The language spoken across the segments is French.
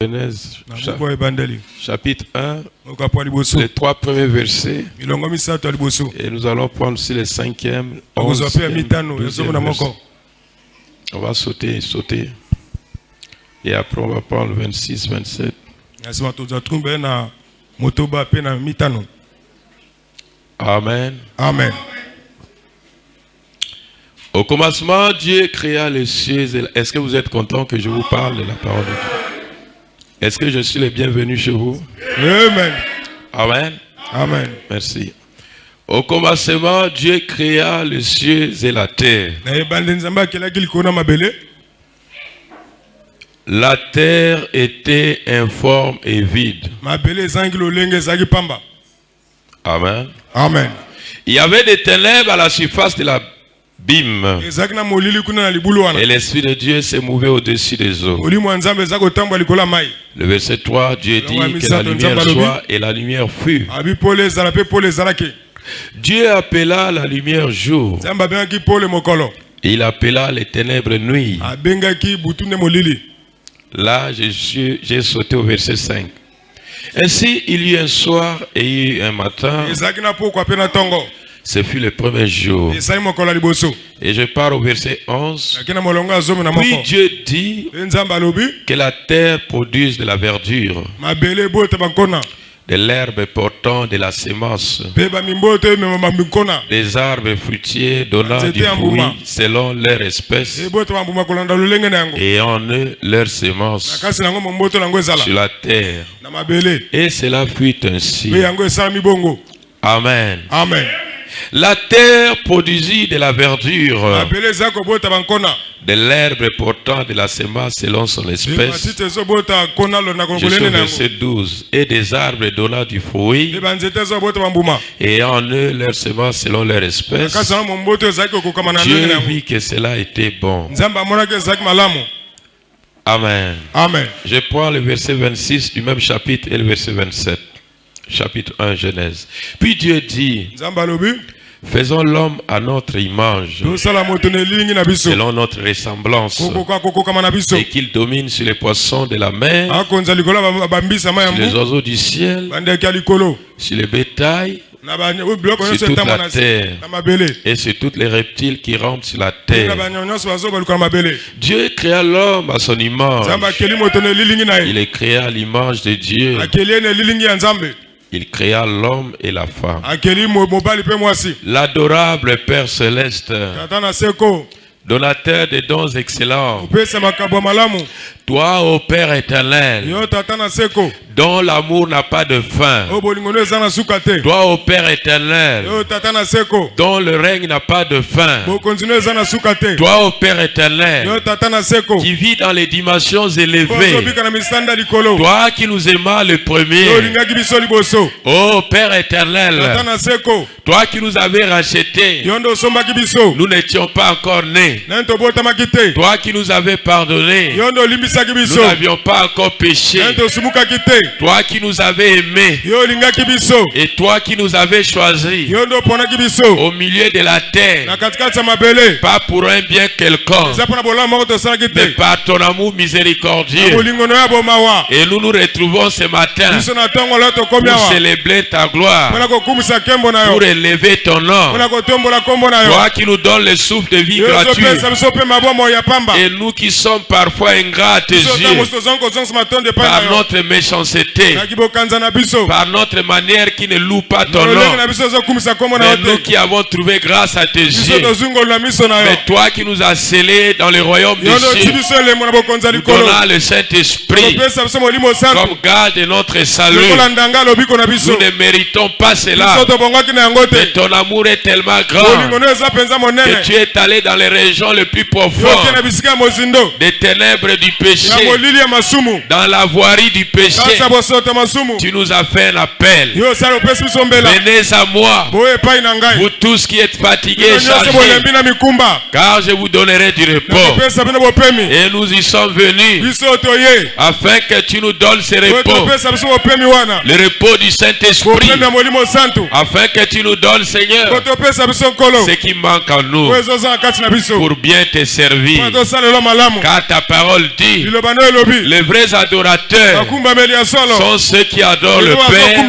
Genèse, chapitre 1, les 3 premiers versets. Et nous allons prendre aussi les 5e, 11e, 12e verset. On va sauter. Et après, on va prendre le 26, 27. Amen. Amen. Au commencement, Dieu créa les cieux. Est-ce que vous êtes content que je vous parle de la parole de Dieu? Est-ce que je suis le bienvenu chez vous? Amen. Amen. Amen. Merci. Au commencement, Dieu créa les cieux et la terre. La terre était informe et vide. Amen. Amen. Il y avait des ténèbres à la surface de la bim. Et l'Esprit de Dieu s'est mouvé au-dessus des eaux. Le verset 3, Dieu dit que la lumière soit et la lumière fut. Dieu appela la lumière jour. Et il appela les ténèbres nuit. Là, j'ai sauté au verset 5. Ainsi, il y eut un soir et il y eut un matin. Ce fut le premier jour. Et je pars au verset 11. Puis Dieu dit que la terre produise de la verdure, de l'herbe portant de la semence, des arbres fruitiers donnant du fruit selon leur espèce, et en eux leur semence sur la terre. Et cela fut ainsi. Amen. Amen. La terre produisit de la verdure, de l'herbe portant de la semence selon son espèce. Jusqu'au verset 12. Et des arbres donnant du fruit, et en eux leur semence selon leur espèce. Dieu vit que cela était bon. Amen. Amen. Je prends le verset 26 du même chapitre et le verset 27. Chapitre 1, Genèse. Puis Dieu dit, faisons l'homme à notre image, selon notre ressemblance, et qu'il domine sur les poissons de la mer, sur les oiseaux du ciel, sur les bétails, sur toute la terre, et sur tous les reptiles qui rampent sur la terre. Dieu créa l'homme à son image. Il est créé à l'image de Dieu. Il créa l'homme et la femme. L'adorable Père Céleste, donateur des dons excellents, toi, ô Père éternel, dont l'amour n'a pas de fin, toi, ô Père éternel, dont le règne n'a pas de fin, toi, ô Père éternel, qui vit dans les dimensions élevées, toi qui nous aimas le premier, ô Père éternel, toi qui nous avais rachetés, nous n'étions pas encore nés, toi qui nous avais pardonné, nous n'avions pas encore péché, toi qui nous avais aimés, et toi qui nous avais choisis au milieu de la terre, pas pour un bien quelconque, mais par ton amour miséricordieux. Et nous nous retrouvons ce matin pour célébrer ta gloire, pour élever ton nom, toi qui nous donnes le souffle de vie gratuit, et nous qui sommes parfois ingrats à tes yeux, par notre méchanceté, par notre manière qui ne loue pas ton nom, mais nous qui avons trouvé grâce à tes yeux, mais toi qui nous as scellés dans le royaume des cieux, nous donnant le Saint-Esprit comme garde de notre salut. Nous ne méritons pas cela, mais ton amour est tellement grand que tu es allé dans les régions les plus profondes des ténèbres du péché, dans la voirie du péché. Tu nous as fait un appel. Venez à moi, vous tous qui êtes fatigués et chargés, car je vous donnerai du repos. Et nous y sommes venus afin que tu nous donnes ce repos, le repos du Saint-Esprit, afin que tu nous donnes, Seigneur, ce qui manque en nous pour bien te servir. Car ta parole dit dit, les vrais adorateurs sont ceux qui adorent le Père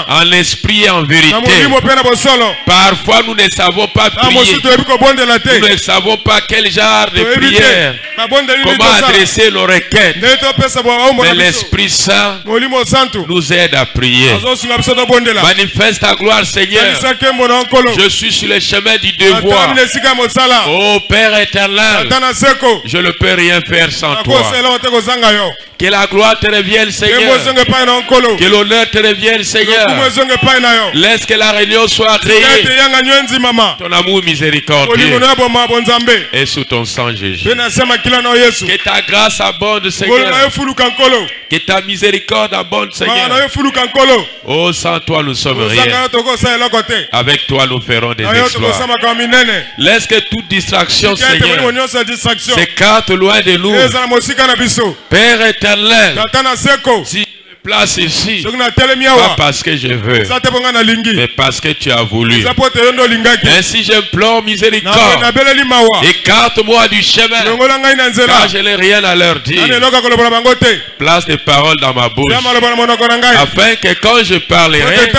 en esprit et en vérité. Parfois, nous ne savons pas prier. Nous ne savons pas quel genre de prière, comment adresser nos requêtes. Mais l'Esprit Saint nous aide à prier. Manifeste ta gloire, Seigneur. Je suis sur le chemin du devoir. Oh Père éternel, je ne peux rien faire sans toi. Que la gloire te revienne, Seigneur. Que l'honneur te revienne, Seigneur. Laisse que la réunion soit créée. Ton amour miséricordieux et sous ton sang, Jésus. Que ta grâce abonde, Seigneur. Que ta miséricorde abonde, Seigneur. Oh, sans toi, nous sommes rien. Avec toi, nous ferons des exploits. Laisse que toute distraction, Seigneur, s'écarte loin de nous. Père éternel, si je me place ici, pas parce que je veux, mais parce que tu as voulu. Ainsi j'implore miséricorde. Écarte-moi du chemin, car je n'ai rien à leur dire. Place des paroles dans ma bouche, afin que quand je parlerai,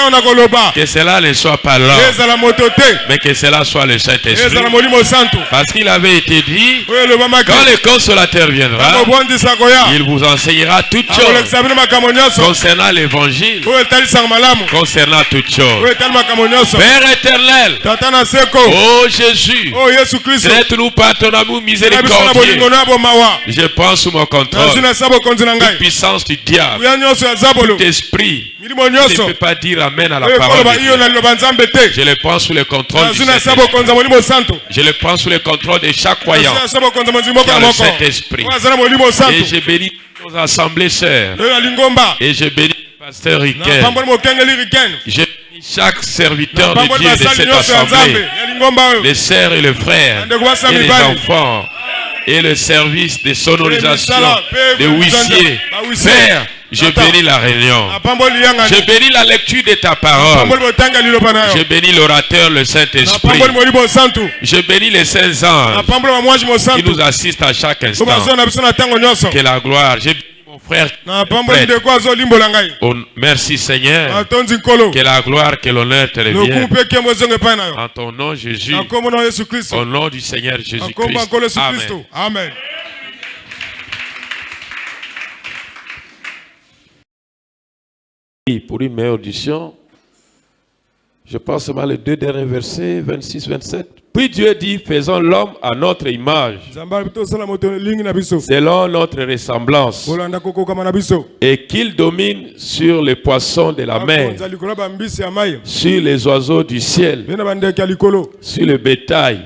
que cela ne soit pas l'homme, mais que cela soit le Saint-Esprit. Parce qu'il avait été dit, quand le Consolateur viendra, il vous enseignera toutes choses concernant l'évangile, concernant toutes choses. Père éternel, oh Jésus, traite-nous par ton amour miséricordieux. Je prends sous mon contrôle toute puissance du diable, tout esprit qui ne peut pas dire amen à la parole de Dieu. Je le prends sous le contrôle du Saint-Esprit. Je le prends sous le contrôle de chaque croyant qui a le Saint-Esprit. Et je bénis nos assemblées sœurs. Et je bénis le pasteur Riquel. Je bénis chaque serviteur de Dieu de cette assemblée. Les sœurs et les frères et les enfants. Et le service de sonorisation, de huissiers. Père, je bénis la réunion. Je bénis la lecture de ta parole. Je bénis l'orateur, le Saint-Esprit. Je bénis les saints anges qui nous assistent à chaque instant. Que la gloire. Je bénis mon frère. Oh, merci Seigneur. Que la gloire, que l'honneur te revienne. En ton nom Jésus. Au nom du Seigneur Jésus-Christ. Amen. Pour une meilleure audition, je pense seulement les deux derniers versets, 26-27. Puis Dieu dit, faisons l'homme à notre image, selon notre ressemblance, et qu'il domine sur les poissons de la mer, sur les oiseaux du ciel, sur le bétail,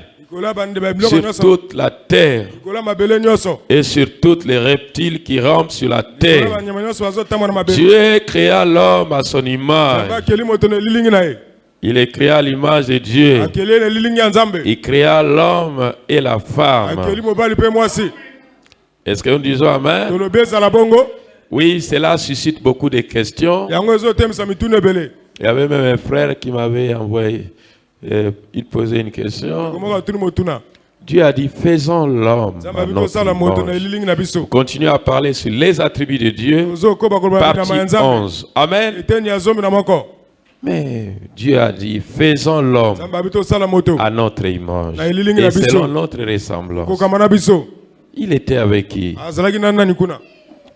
sur toute la terre et sur tous les reptiles qui rampent sur la terre. Dieu créa l'homme à son image. Il est créé à l'image de Dieu. Il créa l'homme et la femme. Est-ce que nous disons Amen? Oui, cela suscite beaucoup de questions. Il y avait même un frère qui m'avait envoyé. Il posait une question. Dieu a dit, faisons l'homme. Continuez à parler sur les attributs de Dieu. Partie 11. Amen. Mais Dieu a dit, faisons l'homme à notre image et selon notre ressemblance. Il était avec qui?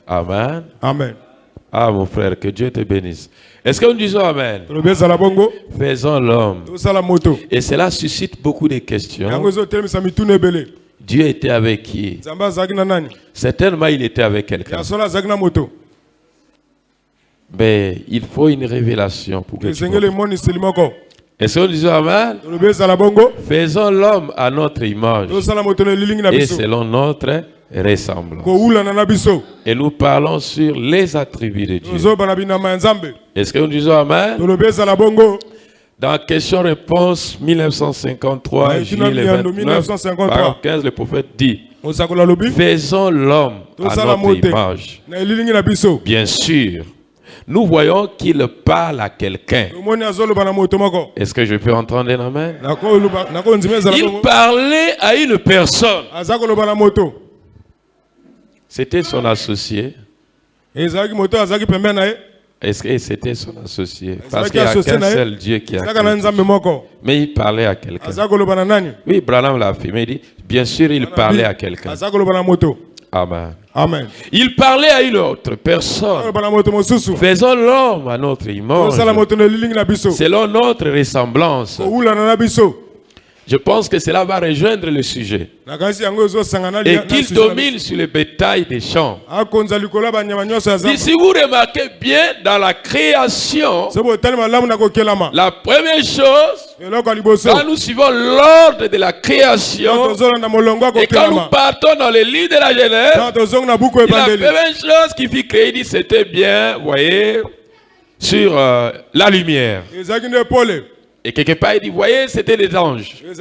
Amen. Amen. Ah mon frère, que Dieu te bénisse. Est-ce que nous disons Amen? Faisons l'homme. Et cela suscite beaucoup de questions. Dieu était avec qui? Certainement il était avec quelqu'un. Mais il faut une révélation pour que tu comprennes. Est-ce que nous disons Amen? Faisons l'homme à notre image et selon notre ressemblance. Et nous parlons sur les attributs de Dieu. Est-ce que nous disons Amen? Dans question-réponse 1953, juillet 29, paragraphe 15, le prophète dit, faisons l'homme à notre image. Bien sûr, nous voyons qu'il parle à quelqu'un. Est-ce que je peux entendre un Amen? Il parlait à une personne. C'était son associé. Est-ce que c'était son associé? Parce qu'il n'y a qu'un seul Dieu qui a créé. Mais il parlait à quelqu'un. Oui, Branham l'a fait. Mais il dit, bien sûr, il parlait à quelqu'un. Amen. Amen. Il parlait à une autre personne. Faisons l'homme à notre image, selon notre ressemblance. Je pense que cela va rejoindre le sujet. Et qu'il domine sur le bétail des champs. Si vous remarquez bien dans la création, la première chose, quand nous suivons l'ordre de la création, et quand nous partons dans les livres de la Genèse, la première chose qui fit créer, dit c'était bien, vous voyez, sur la lumière. Et quelque part, il dit, voyez, c'était les anges. Il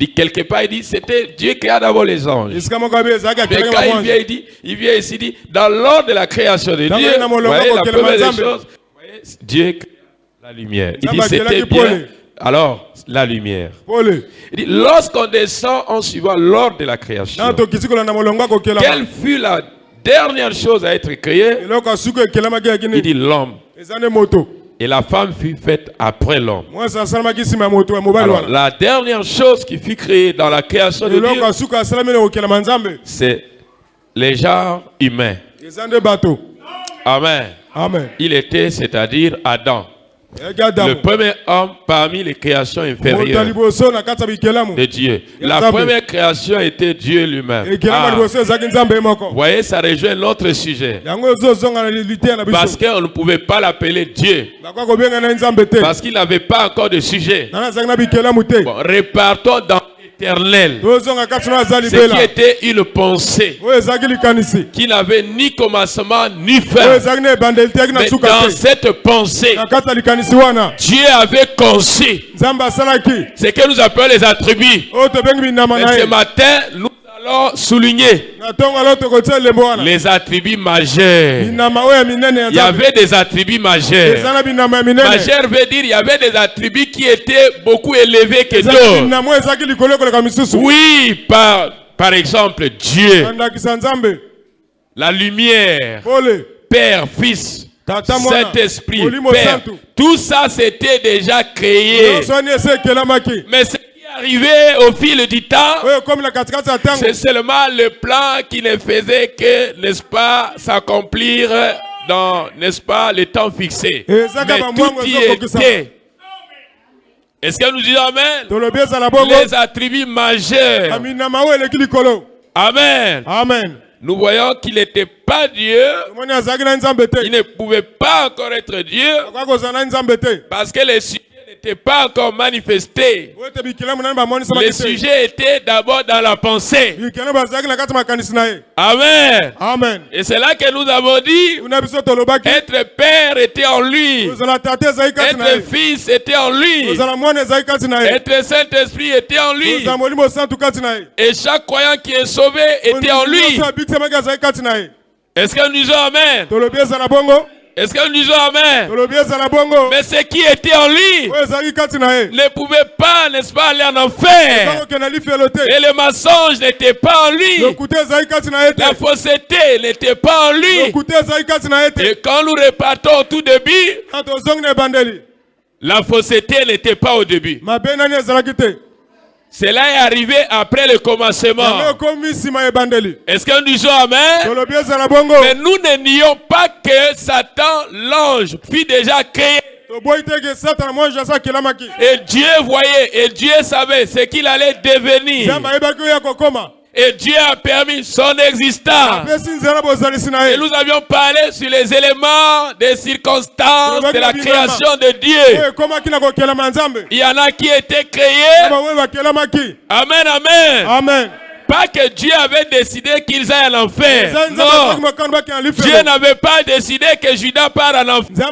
dit, quelque part, il dit, c'était Dieu qui créa d'abord les anges. Mais quand il vient ici, il dit, dans l'ordre de la création de Dieu, voyez, la première des choses, voyez, Dieu créa la lumière. Il dit, c'était bien. Alors, la lumière. Il dit, lorsqu'on descend en suivant l'ordre de la création, quelle fut la dernière chose à être créée? Il dit, l'homme. Et la femme fut faite après l'homme. Alors, la dernière chose qui fut créée dans la création de Dieu, c'est les genres humains. Amen. Amen. Il était, c'est-à-dire Adam. Le premier homme parmi les créations inférieures de Dieu. La première création était Dieu lui-même. Vous voyez, ça rejoint l'autre sujet. Parce qu'on ne pouvait pas l'appeler Dieu. Parce qu'il n'avait pas encore de sujet. Bon, repartons dans l'éternel. Ce qui était une pensée qui n'avait ni commencement ni fin. Mais dans cette pensée, Dieu avait conçu ce que nous appelons les attributs. Mais ce matin, nous allons souligner les attributs majeurs. Il y avait des attributs majeurs. Majeur veut dire il y avait des attributs qui étaient beaucoup élevés que d'autres. Oui, par exemple, Dieu, la lumière, Père, Fils, Saint-Esprit, Père, tout ça c'était déjà créé. Mais ce qui est arrivé au fil du temps, c'est seulement le plan qui ne faisait que, n'est-ce pas, s'accomplir dans, n'est-ce pas, le temps fixé. Mais tout y était. Est-ce que nous disons Amen? Les attributs majeurs. Amen. Amen. Nous voyons qu'il n'était pas Dieu. Il ne pouvait pas encore être Dieu. Parce que les sujets n'étaient pas encore manifestés. Les sujets étaient d'abord dans la pensée. Amen. Amen. Et c'est là que nous avons dit, être père était en lui. Être fils était en lui. Être Saint-Esprit était en lui. Et chaque croyant qui est sauvé était en lui. Est-ce que nous disons Amen? Est-ce que nous disons Amen? Mais ce qui était en lui ne pouvait pas, n'est-ce pas, aller en enfer. Et le mensonge n'était pas en lui. La fausseté n'était pas en lui. Et quand nous repartons au tout début, la fausseté n'était pas au début. Cela est arrivé après le commencement. Est-ce que nous disons Amen? Mais nous ne nions pas que Satan, l'ange, fut déjà créé. Et Dieu voyait, et Dieu savait ce qu'il allait devenir. Et Dieu a permis son existence. Et nous avions parlé sur les éléments des circonstances de la création de Dieu. Il y en a qui étaient créés. Amen, amen. Amen. Pas que Dieu avait décidé qu'ils aillent en enfer. Non. Dieu n'avait pas décidé que Judas part en enfer.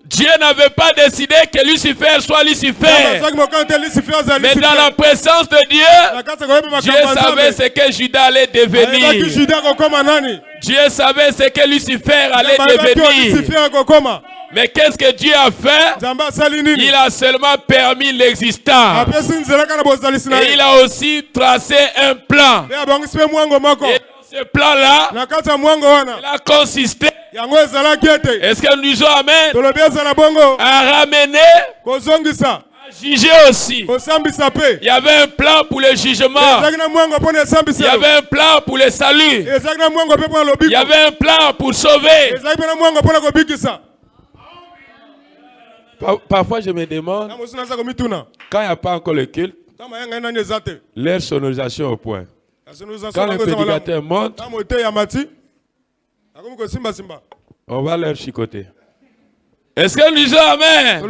Dieu n'avait pas décidé que Lucifer soit Lucifer. Mais dans la présence de Dieu, Dieu savait ce que Judas allait devenir. Dieu savait ce que Lucifer allait devenir. Mais qu'est-ce que Dieu a fait? Il a seulement permis l'existence. Et il a aussi tracé un plan. Et ce plan-là, il a consisté. Est-ce que nous disons Amen? À ramener, à juger aussi. Il y avait un plan pour le jugement. Il y avait un plan pour le salut. Il y avait un plan pour sauver. Parfois je me demande, quand il n'y a pas encore le culte, leur sonorisation au point. Quand le prédicateur monte, on va leur chicoter. Est-ce que nous disons Amen?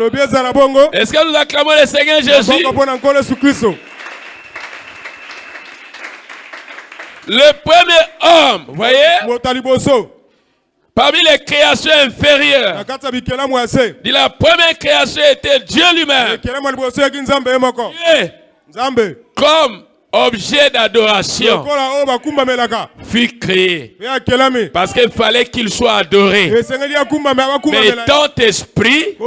Est-ce que nous acclamons le Seigneur Jésus? Le premier homme, vous voyez, parmi les créations inférieures, dit la première création était Dieu lui-même. Dieu, comme objet d'adoration, fut créé parce qu'il fallait qu'il soit adoré. Mais étant esprit,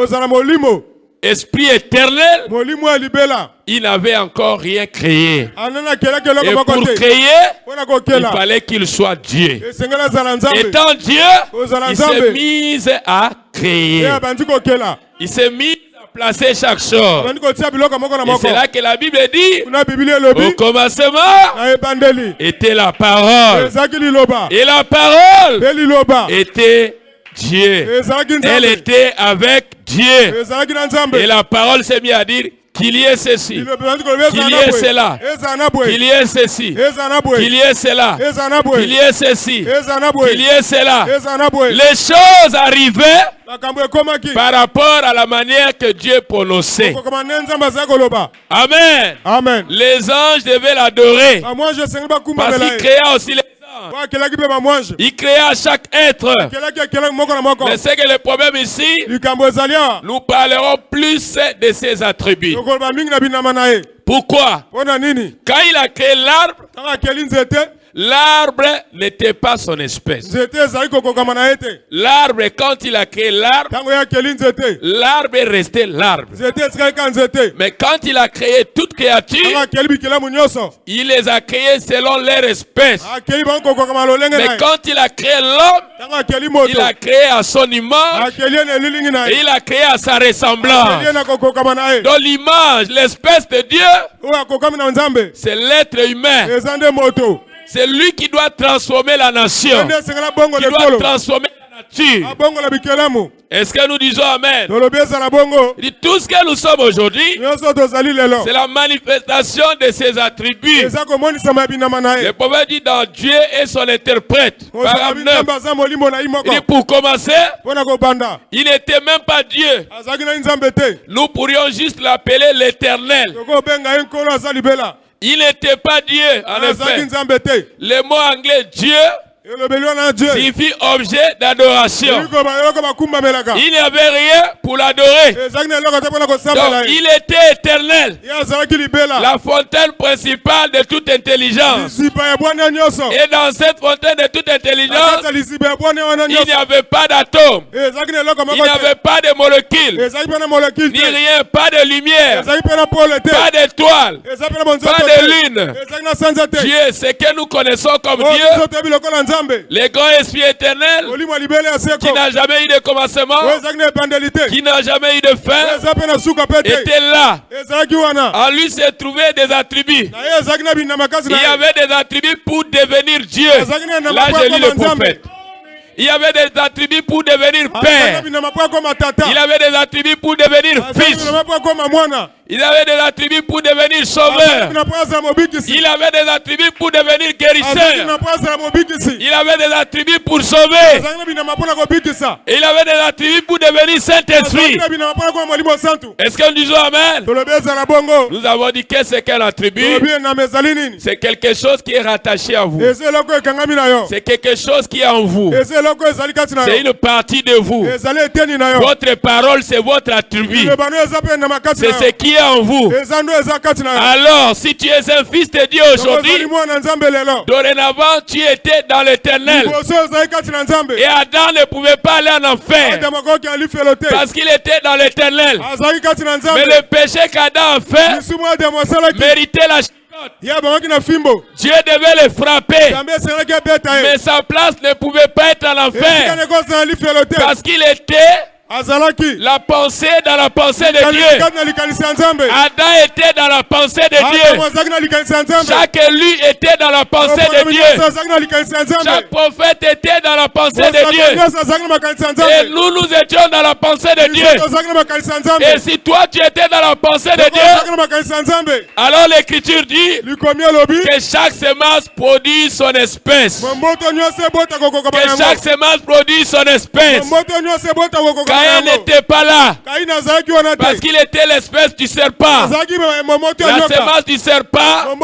esprit éternel, il n'avait encore rien créé. Et pour créer, il fallait qu'il soit Dieu. Étant Dieu, il s'est mis à créer. Il s'est mis placer chaque chose. Et c'est là que la Bible dit, au commencement était la parole. Et la parole était Dieu. Elle était avec Dieu. Et la parole s'est mise à dire qu'il y ait ceci, qu'il y ait cela, qu'il y ait ceci, qu'il y ait cela, qu'il y ait ceci, qu'il y ait cela. Les choses arrivaient par rapport à la manière que Dieu prononçait. Amen. Amen. Les anges devaient l'adorer parce qu'il créa aussi les anges. Il créa chaque être. Mais c'est que le problème ici, nous parlerons plus de ses attributs. Pourquoi? Quand il a créé l'arbre, l'arbre n'était pas son espèce. L'arbre, quand il a créé l'arbre, l'arbre est resté l'arbre. Mais quand il a créé toute créature, il les a créées selon leur espèce. Mais quand il a créé l'homme, il a créé à son image et il a créé à sa ressemblance. Dans l'image, l'espèce de Dieu, c'est l'être humain. C'est lui qui doit transformer la nation, qui doit transformer la nature. Est-ce que nous disons Amen? Tout ce que nous sommes aujourd'hui, c'est la manifestation de ses attributs. Le prophète dit dans Dieu et son interprète. Paragraphe 9. Il dit pour commencer, il n'était même pas Dieu. Nous pourrions juste l'appeler l'Éternel. Il n'était pas Dieu, en effet. Le mot anglais Dieu signifie objet d'adoration. Il n'y avait rien pour l'adorer. Donc il était éternel. La fontaine principale de toute intelligence. Et dans cette fontaine de toute intelligence, il n'y avait pas d'atome. Il n'y avait pas de molécules. Ni rien, pas de lumière. Pas d'étoiles. Pas de lune. Dieu, ce que nous connaissons comme Dieu, le grand esprit éternel qui n'a jamais eu de commencement, qui n'a jamais eu de fin, était là. En lui se trouvaient des attributs. Il y avait des attributs pour devenir Dieu. Là j'ai lu le prophète. Il y avait des attributs pour devenir père. Il avait des attributs pour devenir fils. Il avait des attributs pour devenir sauveur. Il avait des attributs pour devenir guérisseur. Il avait des attributs pour sauver. Il avait des attributs pour devenir Saint-Esprit. Est-ce que nous disons Amen? Nous avons dit qu'est-ce qu'un attribut? C'est quelque chose qui est rattaché à vous. C'est quelque chose qui est en vous. C'est une partie de vous. Votre parole, c'est votre attribut. C'est ce qui est en vous. Alors, si tu es un fils de Dieu aujourd'hui, dorénavant, tu étais dans l'éternel. Et Adam ne pouvait pas aller en enfer parce qu'il était dans l'éternel. Mais le péché qu'Adam a fait méritait la chute. Dieu devait le frapper, mais sa place ne pouvait pas être en enfer parce qu'il était la pensée dans la pensée de Dieu. Adam était dans la pensée de Dieu. Chaque élu était dans la pensée de Dieu. Chaque prophète était dans la pensée de Dieu. Et nous étions dans la pensée de Dieu. Et si toi tu étais dans la pensée de Dieu, alors l'Écriture dit que chaque semence produit son espèce. Que chaque semence produit son espèce. Caïn n'était pas là parce qu'il était l'espèce du serpent. La semence du serpent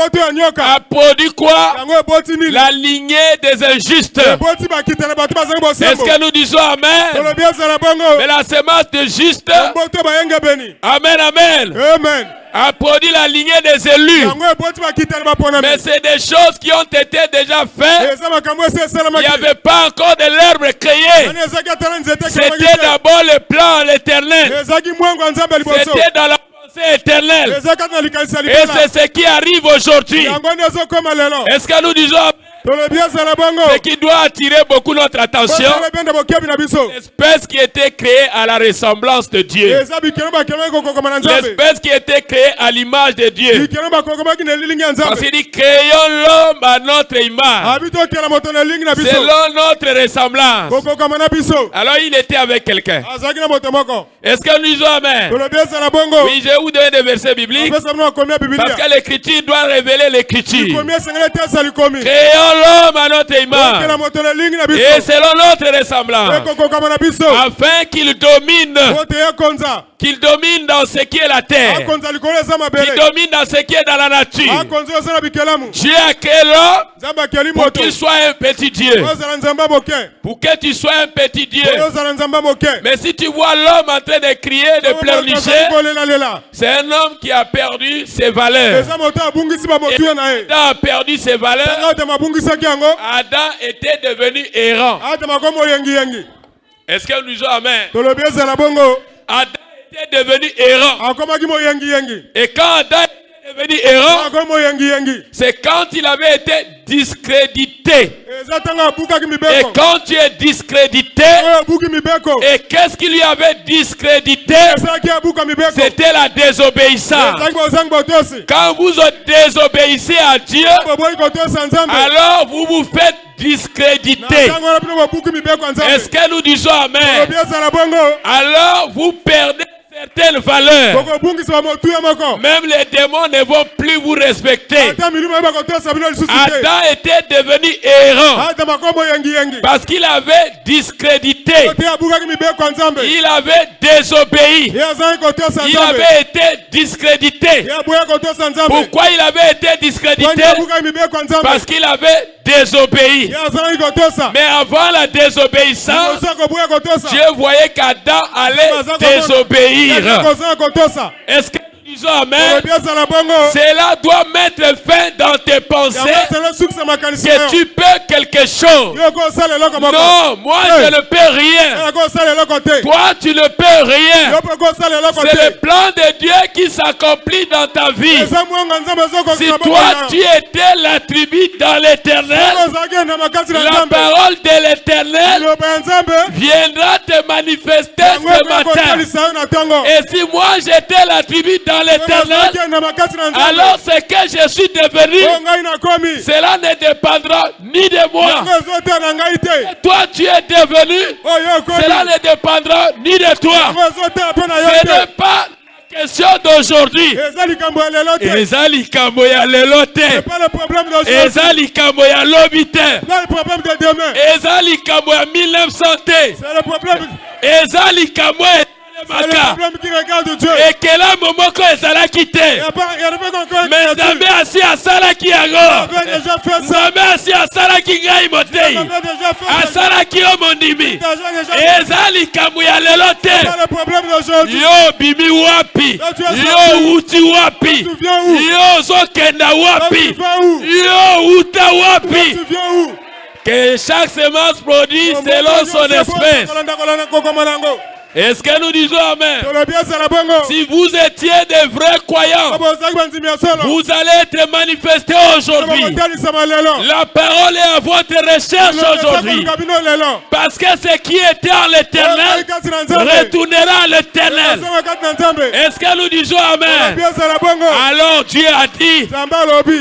a produit quoi? La lignée des injustes. Est-ce que nous disons Amen? Mais la semence des justes, Amen, Amen, a produit la lignée des élus. Mais c'est des choses qui ont été déjà faites. Il n'y avait pas encore de l'herbe créée. C'était d'abord le plan, l'éternel. C'était dans la pensée éternelle. Et c'est ce qui arrive aujourd'hui. Est-ce que nous disons ce qui doit attirer beaucoup notre attention, l'espèce qui était créée à la ressemblance de Dieu, l'espèce qui était créée à l'image de Dieu. Parce qu'il dit créons l'homme à notre image, selon notre ressemblance. Alors il était avec quelqu'un. Est-ce que nous disons Amen? Oui, je vais vous donner des versets bibliques parce que l'écriture doit révéler l'écriture. Créons l'homme à notre image et selon notre ressemblance, afin qu'il domine dans ce qui est la terre, qu'il domine dans ce qui est dans la nature. Dieu a créé l'homme pour qu'il soit un petit Dieu, pour que tu sois un petit Dieu. Mais si tu vois l'homme en train de crier, de pleurnicher, c'est un homme qui a perdu ses valeurs. Et Adam a perdu ses valeurs. Adam était devenu errant. Est-ce que nous disons Amen? Adam était devenu errant. Et quand Adam est devenu errant, c'est quand il avait été discrédité. Et quand tu es discrédité, et qu'est-ce qui lui avait discrédité? C'était la désobéissance. Quand vous désobéissez à Dieu, alors vous vous faites discréditer. Est-ce que nous disons Amen? Alors vous perdez certaines valeurs. Même les démons ne vont plus vous respecter. Adam était devenu errant parce qu'il avait discrédité. Il avait désobéi. Il avait été discrédité. Pourquoi il avait été discrédité? Parce qu'il avait désobéi. Mais avant la désobéissance, Dieu voyait qu'Adam allait désobéir. Est-ce que nous disons Amen? Cela doit mettre fin dans tes pensées que tu peux quelque chose. Non, moi je ne peux rien. Toi tu ne peux rien. C'est le plan de Dieu qui s'accomplit dans ta vie. Si toi tu étais l'attribut dans l'éternel, la parole de l'éternel viendra te manifester ce matin. Et si moi j'étais l'attribut dans l'éternel, alors ce que je suis devenu, cela ne dépendra ni de moi. Et toi tu es devenu, cela ne dépendra ni de toi. Ce n'est pas question d'aujourd'hui. C'est pas le problème d'aujourd'hui. C'est pas le problème de demain. C'est le problème. C'est le problème qui regarde Dieu. Et quel a moment quand ils allaient quitter. Mais Nzambe assis à Salaki Yango. Nzambe assis à Salaki Ngai Motei. À Salaki Omondimi. Ezali Kamuya Lelote. Yo Bimi Wapi. Yo Uti Wapi. Yo Zokenda Wapi. Yo Uta Wapi. Que chaque semence produit selon son espèce. Est-ce que nous disons Amen? Si vous étiez des vrais croyants, vous allez être manifestés aujourd'hui. La parole est à votre recherche aujourd'hui. Parce que ce qui était en l'éternel retournera à l'éternel. Est-ce que nous disons Amen? Alors Dieu a dit,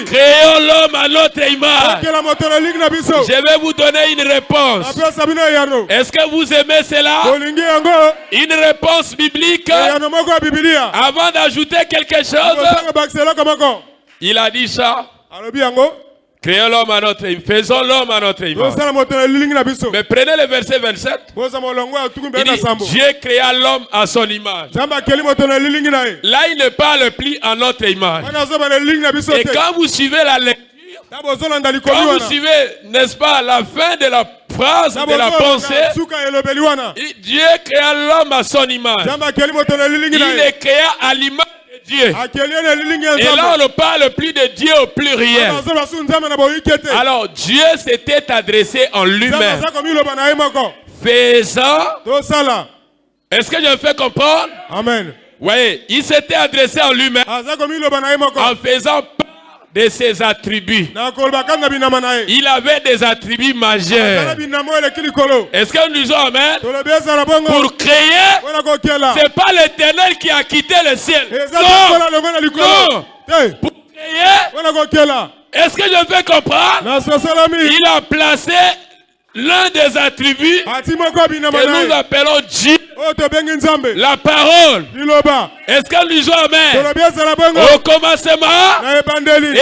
créons l'homme à notre image. Je vais vous donner une réponse. Est-ce que vous aimez cela? Une réponse biblique. Avant d'ajouter quelque chose, il a dit ça. Créons l'homme à notre image. Faisons l'homme à notre image. Mais prenez le verset 27. Il dit, Dieu créa l'homme à son image. Là, il ne parle plus à notre image. Et quand vous suivez la lecture, quand vous suivez, n'est-ce pas, la fin de la phrase, de la pensée, Dieu créa l'homme à son image. Il est créé à l'image de Dieu. Et là, on ne parle plus de Dieu au pluriel. Alors, Dieu s'était adressé en lui-même. Faisant. Est-ce que je me fais comprendre? Amen. Oui, il s'était adressé en lui-même en faisant de ses attributs. Il avait des attributs majeurs. Est-ce que nous disons Amen? Pour créer, c'est pas l'Éternel qui a quitté le ciel. Non. Pour créer, est-ce que je peux comprendre? Il a placé l'un des attributs que nous appelons Dieu. La parole. Est-ce que nous disons Amen? Au commencement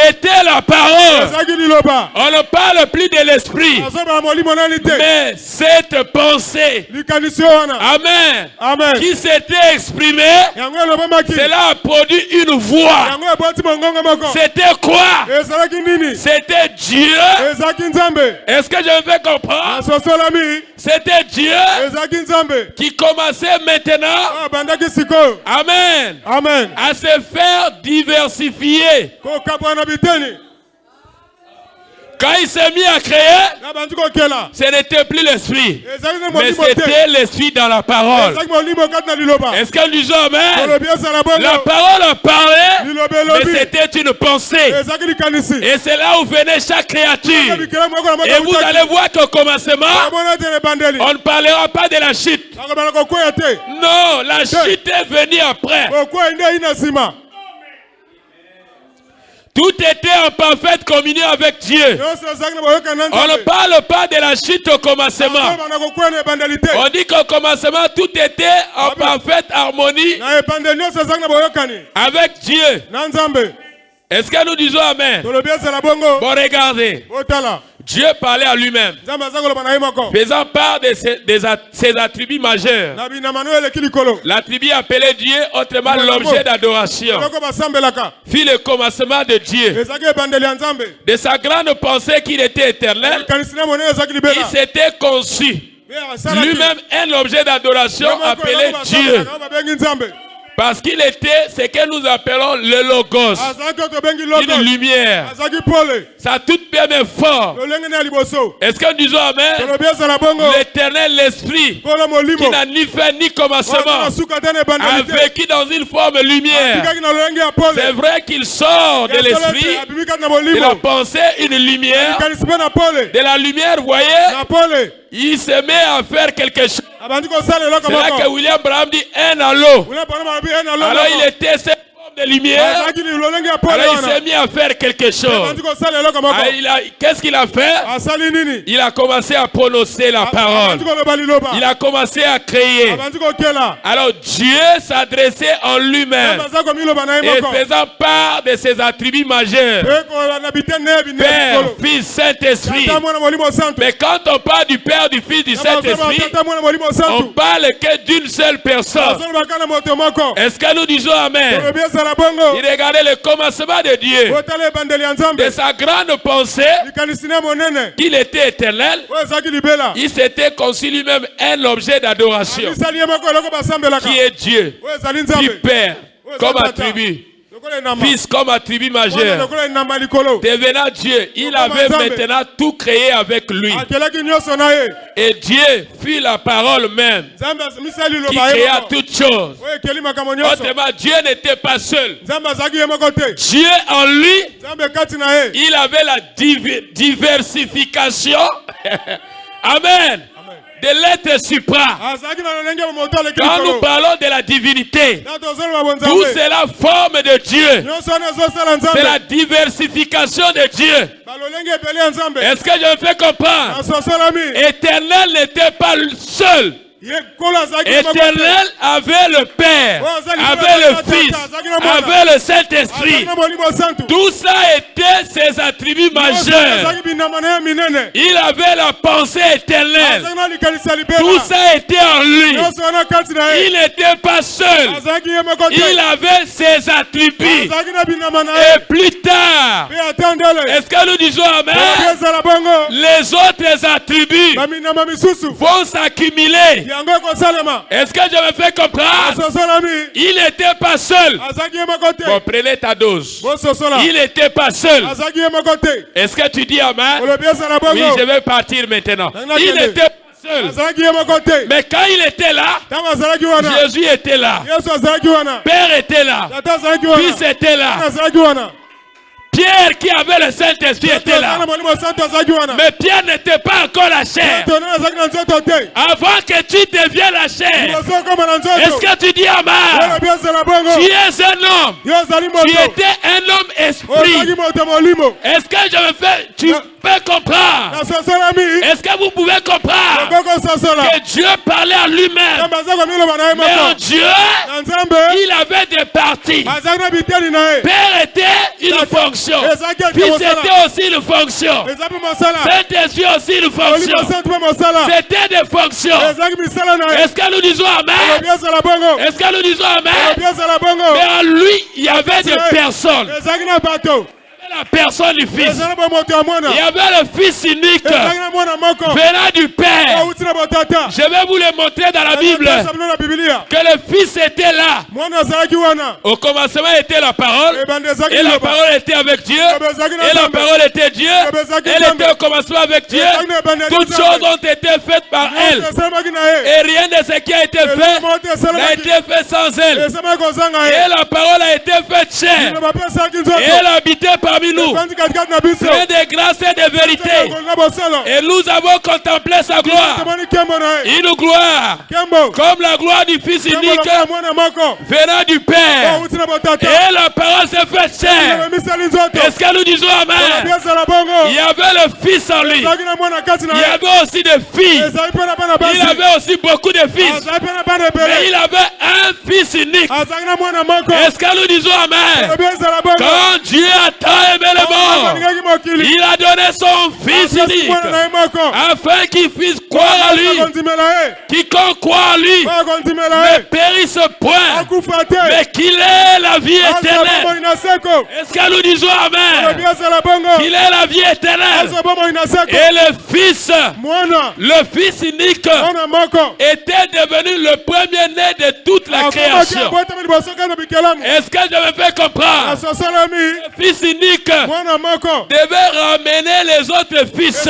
était la parole. On ne parle plus de l'esprit, mais cette pensée, Amen, qui s'était exprimée, cela a produit une voix. C'était quoi? C'était Dieu. Est-ce que je me fais comprendre? C'était Dieu qui commençait maintenant, Amen, à se faire diversifier. Quand il s'est mis à créer, ce n'était plus l'esprit, mais c'était l'esprit dans la parole. Est-ce que nous disons Amen? La parole a parlé, mais c'était une pensée. Et c'est là où venait chaque créature. Et vous allez voir qu'au commencement, on ne parlera pas de la chute. Non, la chute est venue après. Tout était en parfaite communion avec Dieu. On ne parle pas de la chute au commencement. On dit qu'au commencement, tout était en parfaite harmonie avec Dieu. Est-ce que nous disons Amen? Bon, regardez. Dieu parlait à lui-même, faisant part de ses attributs majeurs. L'attribut appelé Dieu, autrement l'objet d'adoration, fit le commencement de Dieu. De sa grande pensée qu'il était éternel, il s'était conçu lui-même un objet d'adoration appelé Dieu. Parce qu'il était ce que nous appelons le Logos, une lumière. Ça tout bien mais fort. Est-ce que nous disons Amen? L'Éternel, l'Esprit, qui n'a ni fin ni commencement, a vécu dans une forme lumière. C'est vrai qu'il sort de l'Esprit, de la pensée, une lumière. De la lumière, vous voyez, il se met à faire quelque chose. C'est là que William Branham dit un halo. Alors il était cette de lumière. Alors il s'est mis à faire quelque chose. Qu'est-ce qu'il a fait? Il a commencé à prononcer la parole. Il a commencé à créer. Alors Dieu s'adressait en lui-même et faisant part de ses attributs majeurs. Père, Fils, Saint-Esprit. Mais quand on parle du Père, du Fils, du Saint-Esprit, on parle que d'une seule personne. Est-ce que nous disons Amen? Il regardait le commencement de Dieu, de sa grande pensée, qu'il était éternel. Il s'était conçu lui-même un objet d'adoration, qui est Dieu, qui Père comme attribut, Fils comme attribut majeur, devenant Dieu. Il avait maintenant tout créé avec lui. Et Dieu fut la parole même qui créa toutes choses. Autrement, Dieu n'était pas seul. Dieu en lui, il avait la diversification. Amen. De l'être supra. Quand nous parlons de la divinité, tout c'est la forme de Dieu. C'est la diversification de Dieu. Est-ce que je me fais comprendre? Éternel n'était pas seul. Éternel avait le Père, avait le Fils, avait le Saint-Esprit. Tout ça était ses attributs majeurs. Il avait la pensée éternelle. Tout ça était en lui. Il n'était pas seul. Il avait ses attributs. Et plus tard, est-ce que nous disons Amen? Les autres attributs vont s'accumuler. Est-ce que je me fais comprendre? Il n'était pas seul. Bon, prenez ta dose. Il n'était pas seul. Est-ce que tu dis Amen? Oui, je vais partir maintenant. Il n'était pas seul. Mais quand il était là, Jésus était là. Père était là. Fils était là. Pierre qui avait le Saint-Esprit était là. Mais Pierre n'était pas encore la chair. Avant que tu deviennes la chair, est-ce que tu dis Amen? Tu es un homme. Tu étais un homme esprit. Est-ce que je me fais... Tu peux comprendre? Est-ce que vous pouvez comprendre que Dieu parlait à lui-même? Mais en Dieu, il avait des parties. Père était une fonction. Fils était aussi une fonction. Saint-Esprit aussi une fonction. C'était des fonctions. Est-ce que nous disons Amen? Est-ce que nous disons Amen? Mais en lui, il y avait des personnes. La personne du Fils. Il y avait le Fils unique venant du Père. Je vais vous le montrer dans la Bible que le Fils était là. Au commencement était la parole et la parole était avec Dieu et la parole était Dieu. Elle était au commencement avec Dieu. Toutes choses ont été faites par elle et rien de ce qui a été fait n'a été fait sans elle. Et la parole a été faite chair et elle habitait parmi nous, plein de grâce et de vérité. Et nous avons contemplé sa gloire, une gloire comme la gloire du Fils unique venant du Père. Et la parole s'est faite chair. Est-ce que nous disons Amen? Il y avait le Fils en lui. Il y avait aussi des filles. Il avait aussi beaucoup de fils. Mais il avait un Fils unique. Est-ce que nous disons Amen? Quand Dieu a tant aimé le monde, il a donné son Fils unique afin qu'il puisse croire à lui. Quiconque croit en lui ne périsse point, mais qu'il ait la vie éternelle. Est-ce que nous disons Amen? Qu'il ait la vie éternelle. Et le Fils unique était devenu le premier-né de toute la création. Est-ce que je me fais comprendre? Le Fils unique devait ramener les autres fils.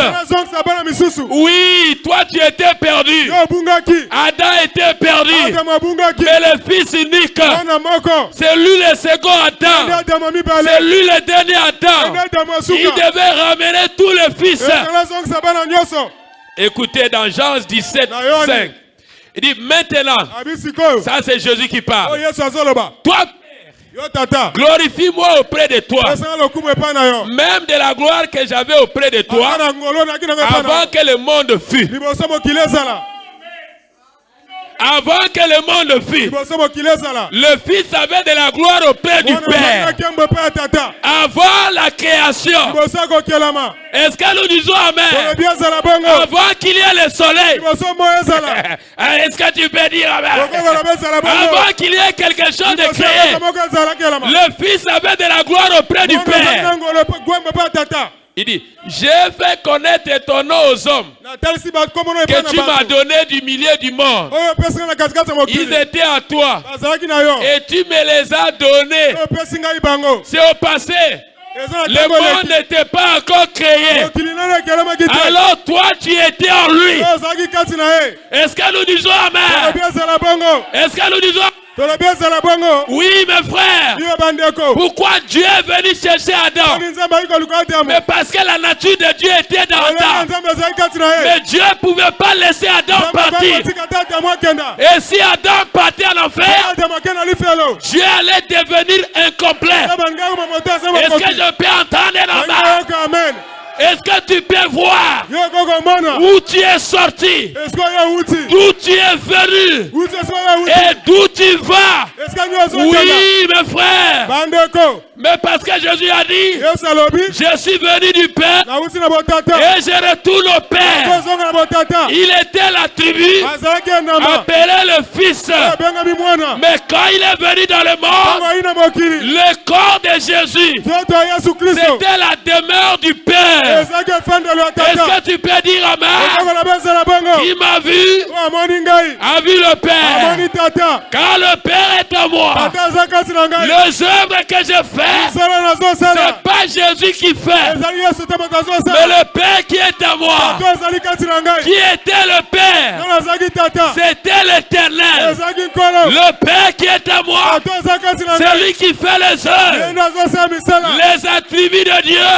Oui, toi tu étais perdu. Adam était perdu. Mais le Fils unique, c'est lui le second Adam. C'est lui le dernier Adam. Il devait ramener tous les fils. Écoutez dans Jean 17, 5. Il dit maintenant, ça c'est Jésus qui parle. Toi, Glorifie-moi auprès de toi. Même de la gloire que j'avais auprès de toi avant que le monde fût. Avant que le monde fût, le Fils avait de la gloire auprès du Père. Avant la création. Est-ce que nous disons Amen? Avant qu'il y ait le soleil. Est-ce que tu peux dire Amen? Avant qu'il y ait quelque chose de créé, le Fils avait de la gloire auprès du Père. Il dit, j'ai fait connaître ton nom aux hommes que tu m'as donné du milieu du monde. Ils étaient à toi et tu me les as donnés. C'est au passé. Le monde n'était pas encore créé. Alors toi tu étais en lui. Est-ce que nous disons Amen? Est-ce que nous disons Amen? Oui, mes frères. Pourquoi Dieu est venu chercher Adam? Mais parce que la nature de Dieu était dans Adam. Mais Dieu ne pouvait pas laisser Adam partir. Et si Adam partait en enfer, Dieu allait devenir incomplet. Est-ce que je peux entendre Amen? Est-ce que tu peux voir où tu es sorti, d'où tu es venu et d'où tu vas? Oui, mes frères. Mais parce que Jésus a dit, je suis venu du Père et je retourne au Père. Il était la tribu appelée le Fils. Mais quand il est venu dans le monde, le corps de Jésus, c'était la demeure du Père. Est-ce que tu peux dire Amen? Qui m'a vu a vu le Père. Car le Père est à moi. Les œuvres que je fais, c'est pas Jésus qui fait, mais le Père qui est à moi. Qui était le Père? C'était l'Éternel. Le Père qui est à moi, c'est lui qui fait les œuvres. Les attributs de Dieu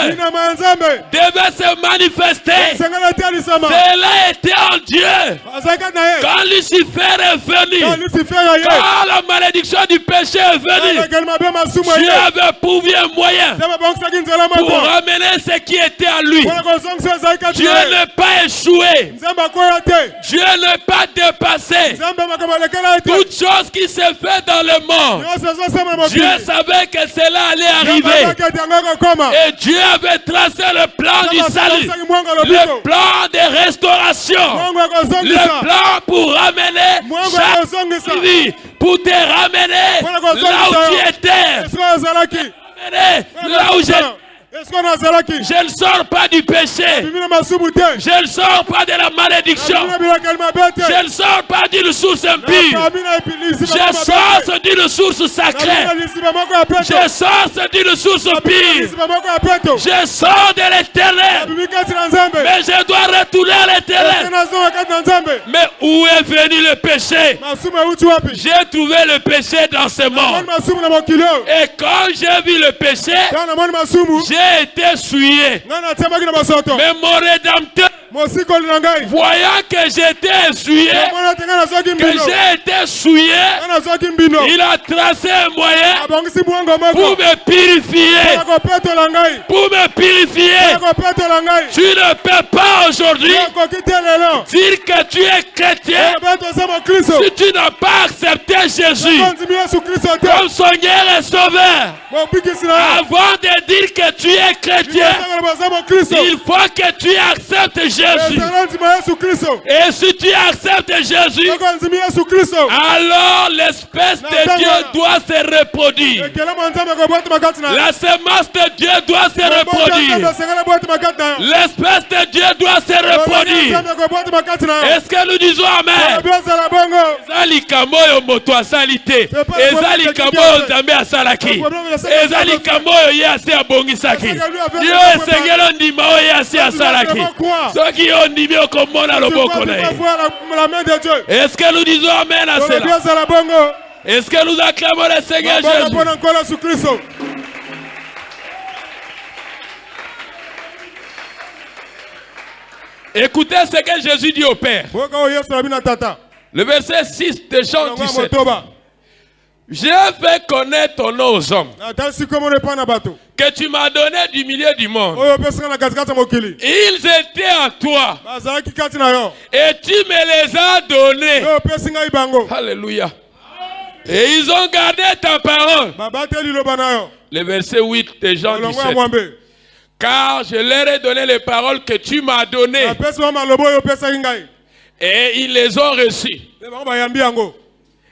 devait se manifester. Cela était en Dieu. Quand Lucifer est venu, quand la malédiction du péché est venue, Dieu avait trouvé un moyen pour ramener ce qui était à lui. Dieu n'est pas échoué. Dieu n'est pas dépassé. Toute chose qui s'est faite dans le monde, Dieu savait que cela allait arriver. Et Dieu avait tracé le plan du salut, le plan de restauration, le plan pour ramener chaque vie, pour te ramener là où tu étais, là où j'étais. Je ne sors pas du péché. Je ne sors pas de la malédiction. Je ne sors pas d'une source impure. Je sors d'une source sacrée. Je sors d'une source pure. Je sors de l'Éternel. Mais je dois retourner à l'Éternel. Mais où est venu le péché? J'ai trouvé le péché dans ce monde. Et quand j'ai vu le péché, j'ai été souillé. Mais mon Rédempteur, voyant que j'étais essuyé, que j'ai été souillé, il a tracé un moyen pour me purifier. Pour me purifier. Tu ne peux pas aujourd'hui dire que tu es chrétien si tu n'as pas accepté Jésus comme Seigneur et Sauveur. Avant de dire que tu es chrétien, il faut que tu acceptes Jésus. Et si tu acceptes Jésus, alors l'espèce de Dieu doit se reproduire. La semence de Dieu doit se reproduire. L'espèce de Dieu doit se reproduire. Est-ce que nous disons Amen? Ezali kamoyo moto asalite. Ezali kamoyo nzambe asalaki. Ezali kamoyo ye ase abongisaki. Yo esengelo ndima oyo ye ase asalaki. Soki yo ndimi okomona loboko na ye. Est-ce que nous disons Amen à cela? Est-ce que nous acclamons le Seigneur Jésus? Écoutez ce que Jésus dit au Père. Le verset 6 de Jean 17. J'ai fait connaître ton nom aux hommes. Que tu m'as donné du milieu du monde. Ils étaient à toi. Et tu me les as donnés. Alléluia. Et ils ont gardé ta parole. Le verset 8 de Jean 17. Car je leur ai donné les paroles que tu m'as données. Et ils les ont reçues.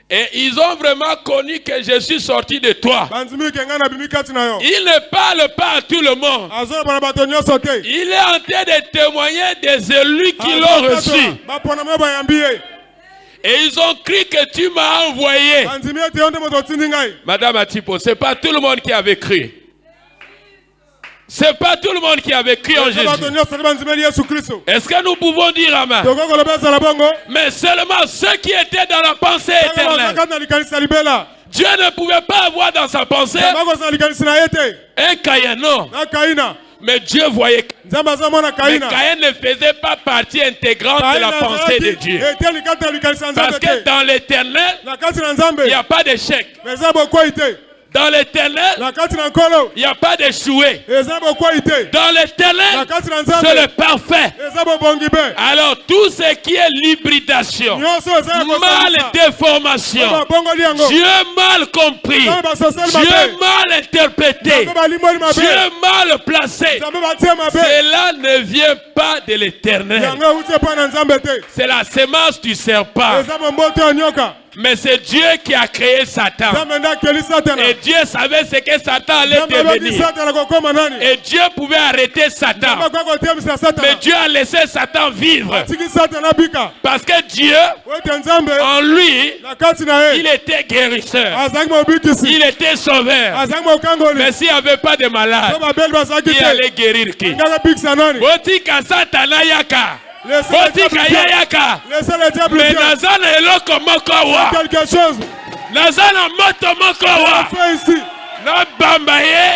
Et ils ont vraiment connu que je suis sorti de toi. Il ne parle pas à tout le monde. Il est en train de témoigner des élus qui l'ont reçu. Et ils ont cru que tu m'as envoyé. Madame Atipo, ce n'est pas tout le monde qui avait cru. Ce n'est pas tout le monde qui avait cru en Jésus. Est-ce que nous pouvons dire amen? Mais seulement ceux qui étaient dans la pensée éternelle. Dieu ne pouvait pas avoir dans sa pensée un Caïn, non. Mais Dieu voyait. Mais Caïn ne faisait pas partie intégrante de la pensée de Dieu. Parce que dans l'éternel, il n'y a pas d'échec. Dans l'éternel, il n'y a pas d'échoué. Dans l'éternel, c'est le parfait. Alors tout ce qui est l'hybridation, mal déformation, Dieu mal compris, Dieu mal interprété, Dieu mal placé, cela ne vient pas de l'éternel. C'est la semence du serpent. Mais c'est Dieu qui a créé Satan. Et Dieu savait ce que Satan allait devenir. Et Dieu pouvait arrêter Satan. Mais Dieu a laissé Satan vivre. Parce que Dieu, en lui, il était guérisseur. Il était sauveur. Mais s'il n'y avait pas de malade, il allait guérir qui? Mais Nazana eloko moko wa. Nazana moto moko wa. Na bamba ye.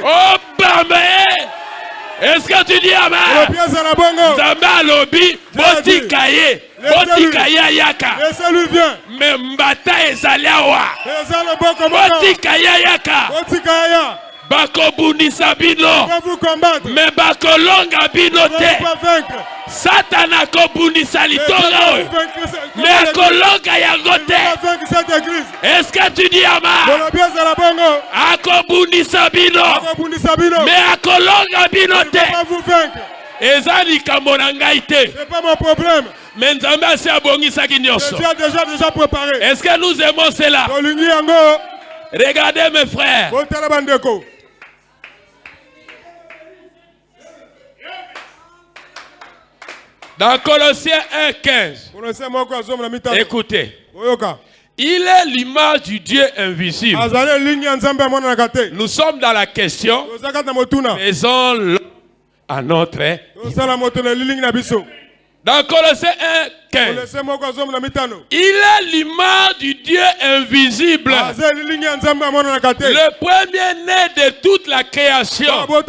Oh bamba ye. Est-ce que tu dis amen? Zamba lobi botika ye. Botika ya yaka. Mais mbata ezali awa. Botika ya yaka. Bakobunisa bino. Mais bakolonga bino te. Satana kobunisa litonga oyo. Mais akolonga yango te. Est-ce que tu dis amen? Akobunisa bino. Mais akolonga bino te. Eza likambo na ngai te. C'est pas mon problème. Mais Nzambe asi abongisaki nyonso. Tu as déjà préparé. Est-ce que nous aimons cela? Regardez mes frères. Dans Colossiens 1:15, écoutez, il est l'image du Dieu invisible. Nous sommes dans la question, faisons-le à notre image. Dans Colossiens 1:15, il est l'image du Dieu invisible, le premier-né de toute la création. Au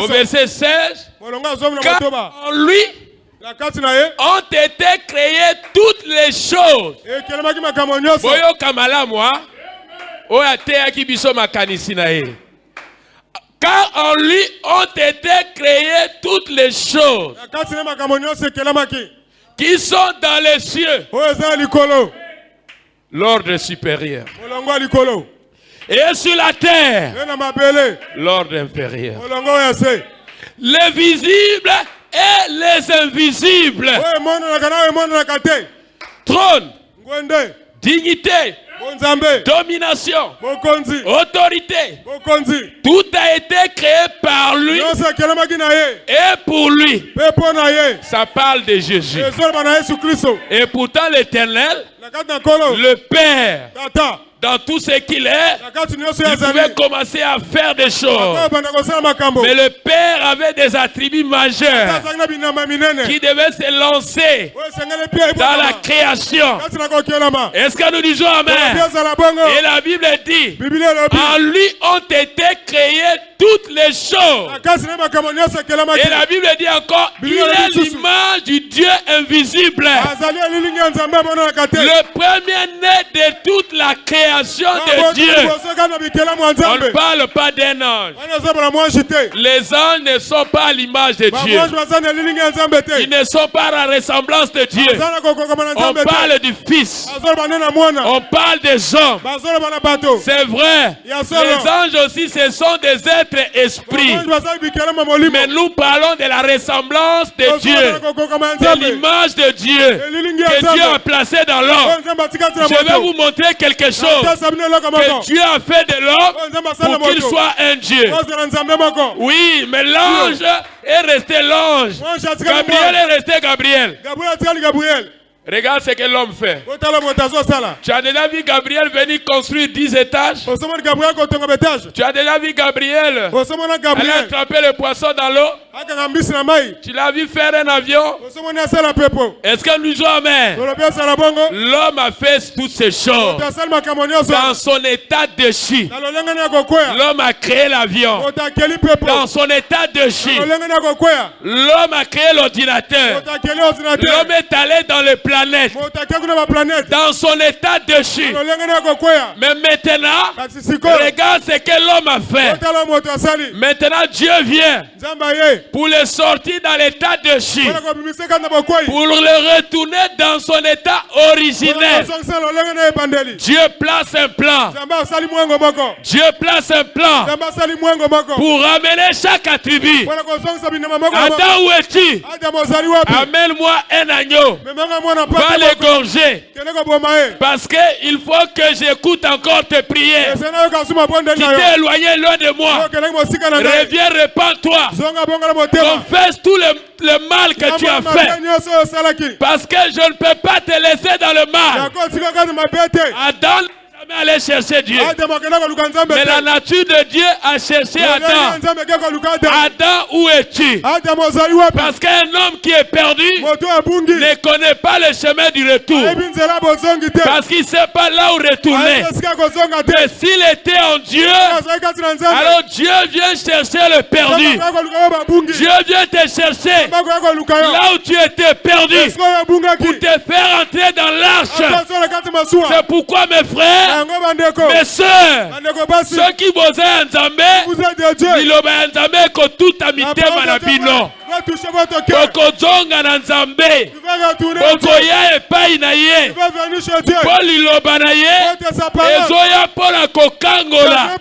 verset 16, car en lui ont été créées toutes les choses. Boyo kamala moi, oya ki biso makanisi na ye. Car en lui ont été créées toutes les choses qui sont dans les cieux, l'ordre supérieur, et sur la terre, l'ordre inférieur, les visibles et les invisibles, trône, dignité, domination, autorité, tout a été créé par lui et pour lui. Ça parle de Jésus. Et pourtant l'Éternel, le Père, dans tout ce qu'il est, il pouvait commencer à faire des choses. Mais le Père avait des attributs majeurs qui devaient se lancer dans la création. Est-ce que nous disons amen? Et la Bible dit, en lui ont été créées toutes les choses. Et la Bible dit encore, il est l'image du Dieu invisible, le Le premier-né de toute la création de Dieu. On ne parle pas d'un ange. Les anges ne sont pas à l'image de Dieu. Ils ne sont pas à la ressemblance de Dieu. On parle du Fils. On parle des hommes. C'est vrai. Les anges aussi, ce sont des êtres esprits. Mais nous parlons de la ressemblance de Dieu, de l'image de Dieu que Dieu a placé dans l'homme. Je vais vous montrer quelque chose que Dieu a fait de l'homme pour qu'il soit un Dieu. Oui, mais l'ange est resté l'ange. Gabriel est resté Gabriel. Regarde ce que l'homme fait. Tu as déjà vu Gabriel venir construire 10 étages? Tu as déjà vu Gabriel aller attraper le poisson dans l'eau? Tu l'as vu faire un avion? Est-ce que nous disons amen? L'homme a fait toutes ces choses dans son état de chi. L'homme a créé l'avion dans son état de chi. L'homme a créé l'ordinateur. L'homme est allé dans les planètes dans son état de chi. Mais maintenant, regarde ce que l'homme a fait. Maintenant, Dieu vient pour le sortir dans l'état de chi, pour le retourner dans son état originel. Dieu place un plan. Dieu place un plan pour ramener chaque attribut. Adam, où es-tu? Amène-moi un agneau. Va l'égorger. Parce qu'il faut que j'écoute encore tes prières. Tu t'es éloigné loin de moi. Reviens, répands-toi. Confesse tout le mal que tu as fait. Parce que je ne peux pas te laisser dans le mal. Adam aller chercher Dieu. Mais la nature de Dieu a cherché Adam. Adam, où es-tu? Parce qu'un homme qui est perdu ne connaît pas le chemin du retour. Parce qu'il ne sait pas là où retourner. Mais s'il était en Dieu, alors Dieu vient chercher le perdu. Dieu vient te chercher là où tu étais perdu pour te faire entrer dans l'arche. C'est pourquoi mes frères, mes soeurs, ceux qui vous aiment Nzambe, liloba Nzambe ko tuta mitema na bino. Boko zonga na Nzambe, boko ya epai na ye, po liloba na ye, ezoya po na kokangola.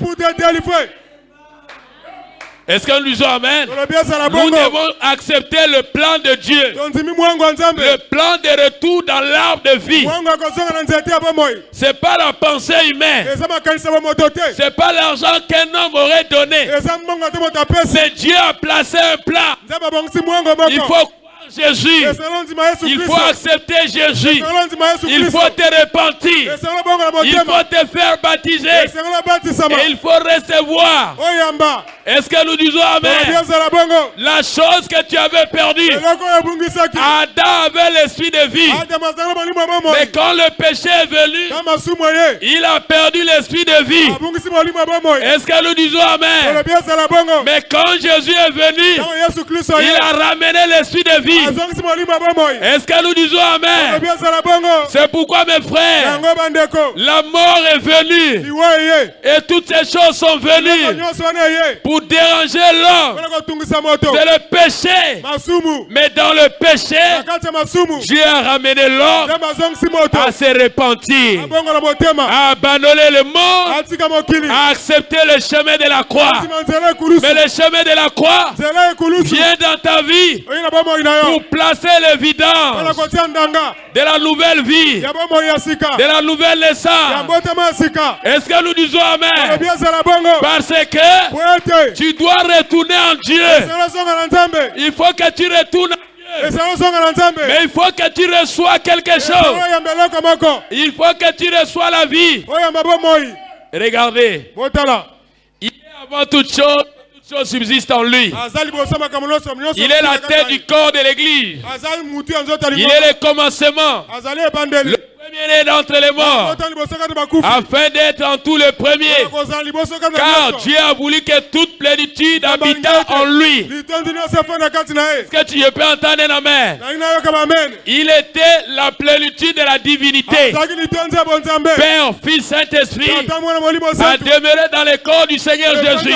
Est-ce que nous disons amen? Nous devons accepter le plan de Dieu. Le plan de retour dans l'arbre de vie. Ce n'est pas la pensée humaine. Ce n'est pas l'argent qu'un homme aurait donné. C'est Dieu a placé un plan. Il faut Jésus. Il faut accepter Jésus. Il faut te repentir. Il faut te faire baptiser. Et il faut recevoir. Est-ce que nous disons amen? La chose que tu avais perdue. Adam avait l'esprit de vie. Mais quand le péché est venu, il a perdu l'esprit de vie. Est-ce que nous disons amen? Mais quand Jésus est venu, il a ramené l'esprit de vie. Est-ce que nous disons amen? C'est pourquoi mes frères, la mort est venue et toutes ces choses sont venues pour déranger l'homme. C'est le péché. Mais dans le péché, Dieu a ramené l'homme à se repentir, à abandonner le monde, à accepter le chemin de la croix. Mais le chemin de la croix vient dans ta vie pour placer l'évidence de la nouvelle vie, de la nouvelle naissance. Est-ce que nous disons amen? Parce que tu dois retourner en Dieu. Il faut que tu retournes en Dieu. Mais il faut que tu reçois quelque chose. Il faut que tu reçois la vie. Regardez. Il est avant toute chose. Subsiste en lui. Il est la tête du corps de l'église. Il est le commencement, le premier-né d'entre les morts, afin d'être en tout le premier. Car Dieu a voulu que toute plénitude habite en lui. Est-ce que tu peux entendre un amen? Il était la plénitude de la divinité. Père, Fils, Saint-Esprit a demeuré dans le corps du Seigneur Jésus.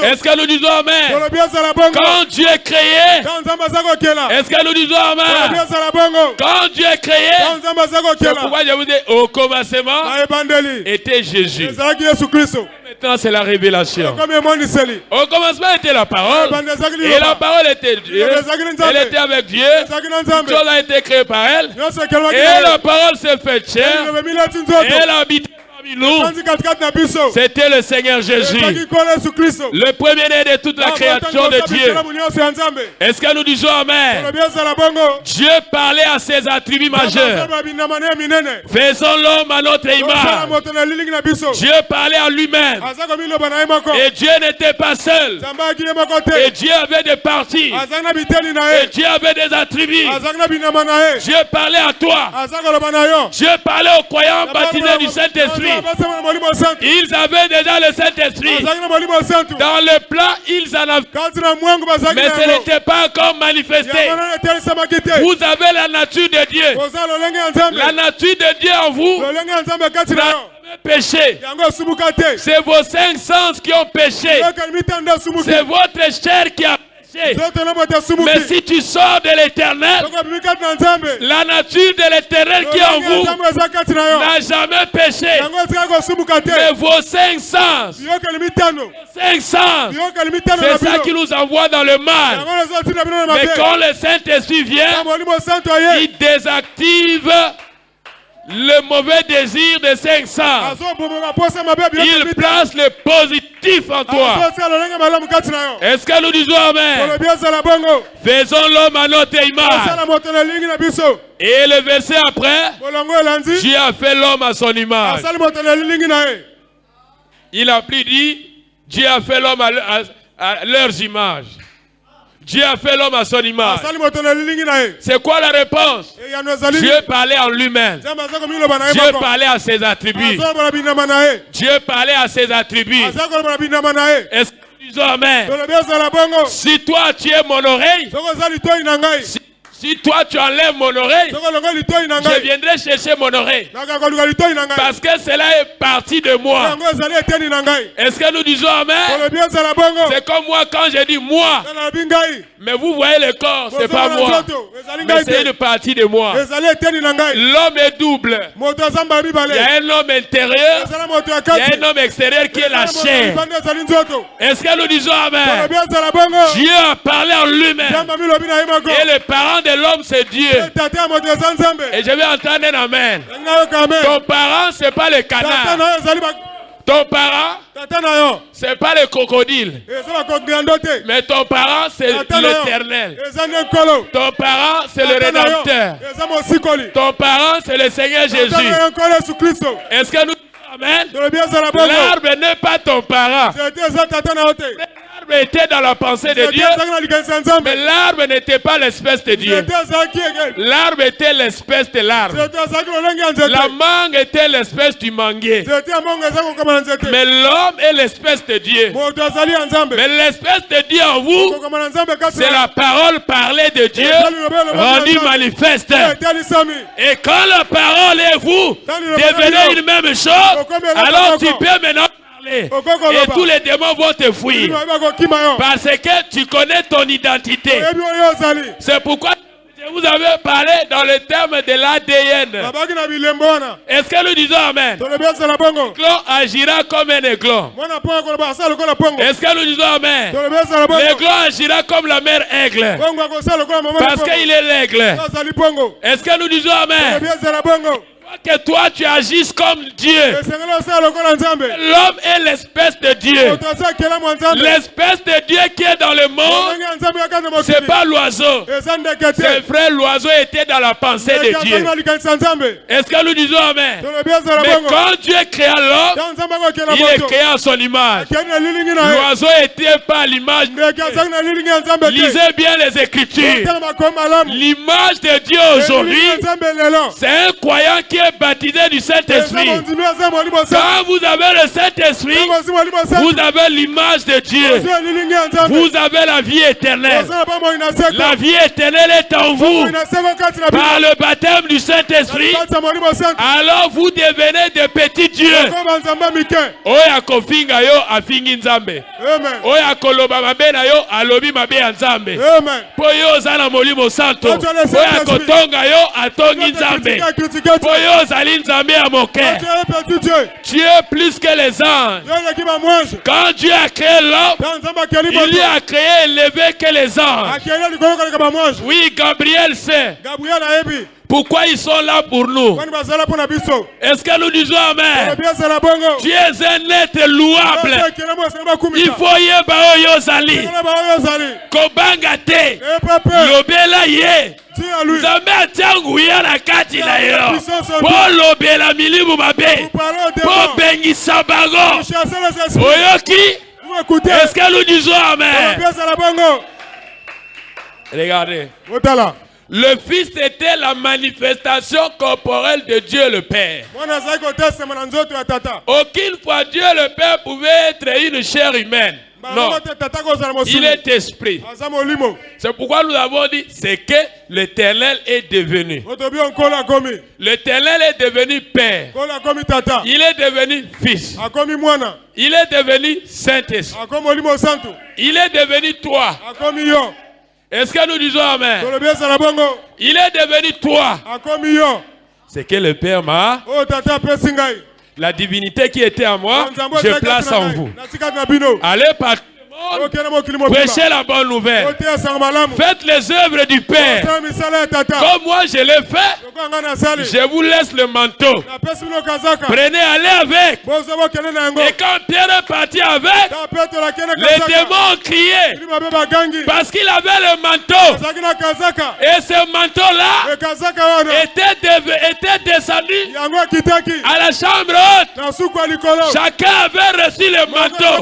Est-ce que nous disons amen? Quand Dieu est créé, est-ce que nous disons amen? Quand Dieu est créé, c'est pourquoi je vous dis, au commencement était Jésus. Maintenant c'est la révélation. Au commencement était la parole, et la parole était Dieu. Elle était avec Dieu. Toute chose a été créée par elle, et la parole s'est faite chair, et elle a habité parmi nous. C'était le Seigneur Jésus, le premier-né de toute la création de Dieu. Est-ce que nous disons amen? Dieu parlait à ses attributs majeurs. Faisons l'homme à notre image. Dieu parlait à lui-même. Et Dieu n'était pas seul. Et Dieu avait des parties. Et Dieu avait des attributs. Dieu parlait à toi. Dieu parlait aux croyants baptisés du Saint-Esprit. Ils avaient déjà le Saint-Esprit. Dans le plan, ils en avaient. Mais ce n'était pas encore manifesté. Vous avez la nature de Dieu. La nature de Dieu en vous n'a jamais péché. C'est vos 5 sens qui ont péché. C'est votre chair qui a péché. Mais si tu sors de l'Éternel, la nature de l'Éternel qui est en vous n'a jamais péché. Mais vos 5 sens, c'est ça qui nous envoie dans le mal. Mais quand le Saint-Esprit vient, il désactive le mauvais désir des 5 sens. Il place le positif en toi. Est-ce que nous disons amen? Faisons l'homme à notre image. Et le verset après, Dieu a fait l'homme à son image. Il a plus dit, Dieu a fait l'homme à leurs images. Dieu a fait l'homme à son image. C'est quoi la réponse? Dieu parlait en lui-même. Dieu parlait à ses attributs. Dieu parlait à ses attributs. Est-ce que nous disons amen? Si toi tu es mon oreille, si toi tu enlèves mon oreille, je viendrai chercher mon oreille. Parce que cela est parti de moi. Est-ce que nous disons amen? C'est comme moi quand j'ai dit moi. Mais vous voyez le corps, c'est pas moi. Mais c'est une partie de moi. L'homme est double. Il y a un homme intérieur, il y a un homme extérieur qui est la chair. Est-ce que nous disons amen? Dieu a parlé en lui-même. Et le parent de l'homme c'est Dieu. Et je vais entendre un amen. Ton parent c'est pas le canard. Ton parent c'est pas le crocodile. Mais ton parent c'est l'Éternel. Ton parent c'est le Rédempteur. Ton parent c'est le Seigneur Jésus. Est-ce que nous amen? L'arbre n'est pas ton parent. L'arbre était dans la pensée de Dieu, mais l'arbre n'était pas l'espèce de Dieu. L'arbre était l'espèce de l'arbre. La mangue était l'espèce du manguier. Mais l'homme est l'espèce de Dieu. Mais l'espèce de Dieu en vous, c'est la parole parlée de Dieu rendue manifeste. Et quand la parole est vous, devenez une même chose, alors tu peux maintenant et tous les démons vont te fuir. Parce que tu connais ton identité. C'est pourquoi je vous avais parlé dans le terme de l'ADN. Est-ce que nous disons amen? L'aiglon agira comme un aiglon. Est-ce que nous disons amen? L'aiglon agira comme la mère aigle. Parce qu'il est l'aigle. Est-ce que nous disons amen? Que toi tu agisses comme Dieu. L'homme est l'espèce de Dieu. L'espèce de Dieu qui est dans le monde, c'est pas l'oiseau. C'est vrai, l'oiseau était dans la pensée de Dieu. Est-ce que nous disons amen? Mais quand Dieu créa l'homme, il est créé à son image. L'oiseau n'était pas à l'image. Lisez bien les Écritures. L'image de Dieu aujourd'hui, c'est un croyant qui est baptisé du Saint-Esprit. Quand vous avez le Saint-Esprit, vous avez l'image de Dieu. Vous avez la vie éternelle. La vie éternelle est en vous. Par le baptême du Saint-Esprit, alors vous devenez des petits dieux. Oya kofinga yo afingi nzambe. Oya koloba mabe na yo alobi mabe ya nzambe. Poyo zala molimo santo. Oya kotonga yo atongi nzambe. Poyo zali nzambe ya moke. Tu es plus que les anges. Quand Dieu a créé l'homme, il lui a créé élevé que les anges. Oui, Gabriel sait. Pourquoi ils sont là pour nous? Est-ce que nous disons amen? Tu es un être louable. Il faut yeba oyo zali. Kobanga te. Lobela ye. Nzambe atianguya na kati na yo. Po lobela milimu mabe. Po bengisa bango. Oyoki? Est-ce que nous disons amen? Regardez. Le Fils était la manifestation corporelle de Dieu le Père. Aucune fois Dieu le Père pouvait être une chair humaine. Non, il est esprit. C'est pourquoi nous avons dit c'est que l'Éternel est devenu. L'Éternel est devenu Père. Il est devenu Fils. Il est devenu Saint-Esprit. Il est devenu toi. Est-ce que nous disons amen? Il est devenu toi. C'est que le Père m'a. La divinité qui était à moi, je place en vous. Allez partout. Prêchez la bonne nouvelle. Faites les œuvres du Père. Comme moi je l'ai fait, je vous laisse le manteau. Prenez, allez avec. Et quand Pierre est parti avec, les démons ont crié parce qu'il avait le manteau. Et ce manteau-là était descendu à la chambre haute. Chacun avait reçu le manteau.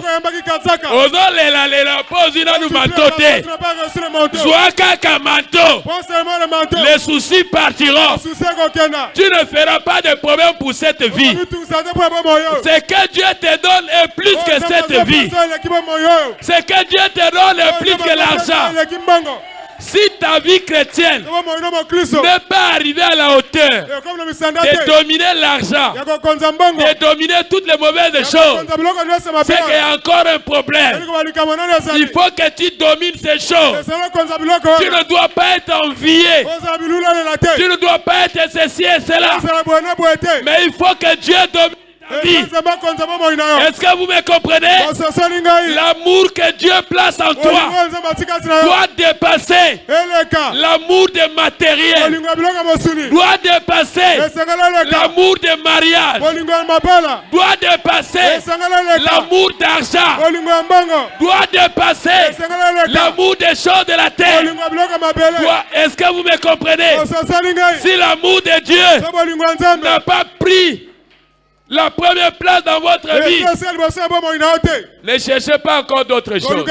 Les soucis partiront. Tu ne feras pas de problème pour cette vie. Ce que Dieu te donne est plus que cette vie. Ce que Dieu te donne est plus que l'argent. Si ta vie chrétienne n'est pas arrivée à la hauteur de dominer l'argent, de dominer toutes les mauvaises choses, c'est qu'il y a encore un problème. Il faut que tu domines ces choses. Tu ne dois pas être envié. Tu ne dois pas être ceci et cela. Mais il faut que Dieu domine. Est-ce que vous me comprenez? L'amour que Dieu place en toi doit dépasser l'amour des matériels, doit dépasser l'amour des mariages, doit dépasser l'amour d'argent, doit dépasser l'amour des choses de la terre. Est-ce que vous me comprenez? Si l'amour de Dieu n'a pas pris la première place dans votre vie, ne cherchez pas encore d'autres choses.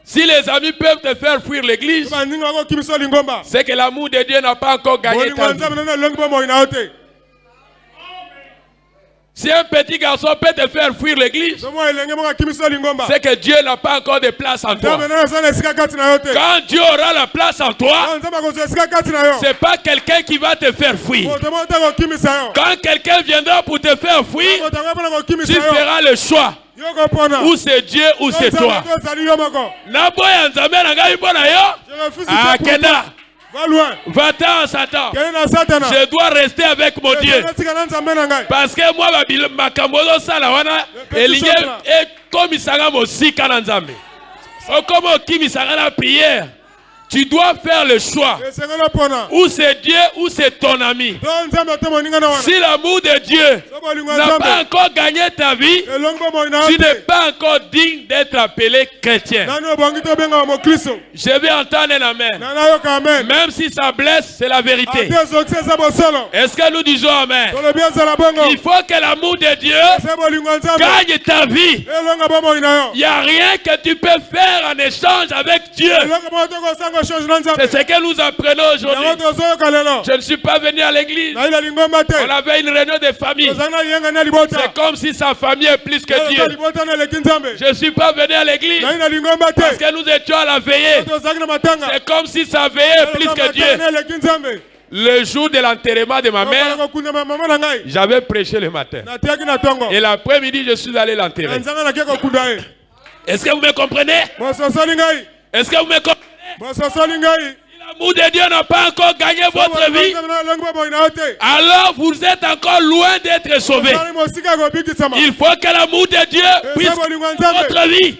Si les amis peuvent te faire fuir l'église, c'est que l'amour de Dieu n'a pas encore gagné ta vie. Si un petit garçon peut te faire fuir l'église, c'est que Dieu n'a pas encore de place en toi. Quand Dieu aura la place en toi, c'est pas quelqu'un qui va te faire fuir. Quand quelqu'un viendra pour te faire fuir, tu feras le choix. Ou c'est Dieu ou c'est toi. Va loin. Va-t'en, Satan. Je dois rester avec mon Dieu. Parce que moi, ma kambozo salawana, Elinye est comme Isanga Mosika Nanzambe. Comme Kim Isanga la prière. Tu dois faire le choix. Ou c'est Dieu ou c'est ton ami. Si l'amour de Dieu n'a pas encore gagné ta vie, tu n'es pas encore digne d'être appelé chrétien. Je vais entendre un amen. Même si ça blesse, c'est la vérité. Est-ce que nous disons amen? Il faut que l'amour de Dieu gagne ta vie. Il n'y a rien que tu peux faire en échange avec Dieu. C'est ce que nous apprenons aujourd'hui. Je ne suis pas venu à l'église. On avait une réunion de famille. C'est comme si sa famille est plus que Dieu. Je ne suis pas venu à l'église parce que nous étions à la veillée. C'est comme si sa veillée est plus que Dieu. Le jour de l'enterrement de ma mère, j'avais prêché le matin. Et l'après-midi, je suis allé l'enterrer. Est-ce que vous me comprenez? Est-ce que vous me comprenez? Si l'amour de Dieu n'a pas encore gagné votre vie, alors vous êtes encore loin d'être sauvés. Il faut que l'amour de Dieu puisse gagner votre vie.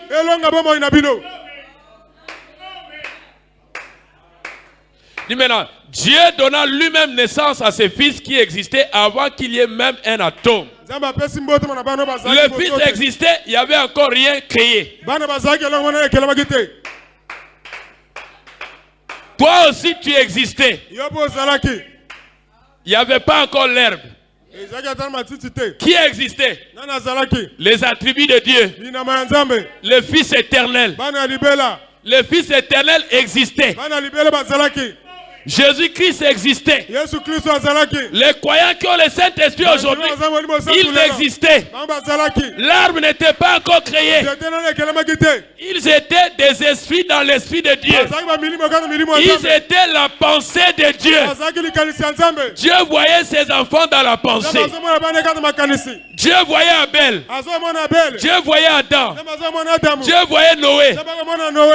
Dis maintenant, Dieu donna lui-même naissance à ses fils qui existaient avant qu'il y ait même un atome. Le fils existait, il n'y avait encore rien créé. Toi aussi tu existais. Il n'y avait pas encore l'herbe. Qui existait? Les attributs de Dieu. Le Fils éternel. Le Fils éternel existait. Jésus-Christ existait. Les croyants qui ont le Saint-Esprit aujourd'hui, ils existaient. L'arbre n'était pas encore créé. Ils étaient des esprits dans l'Esprit de Dieu. Ils étaient la pensée de Dieu. Dieu voyait ses enfants dans la pensée. Dieu voyait Abel. Dieu voyait Adam. Dieu voyait Noé.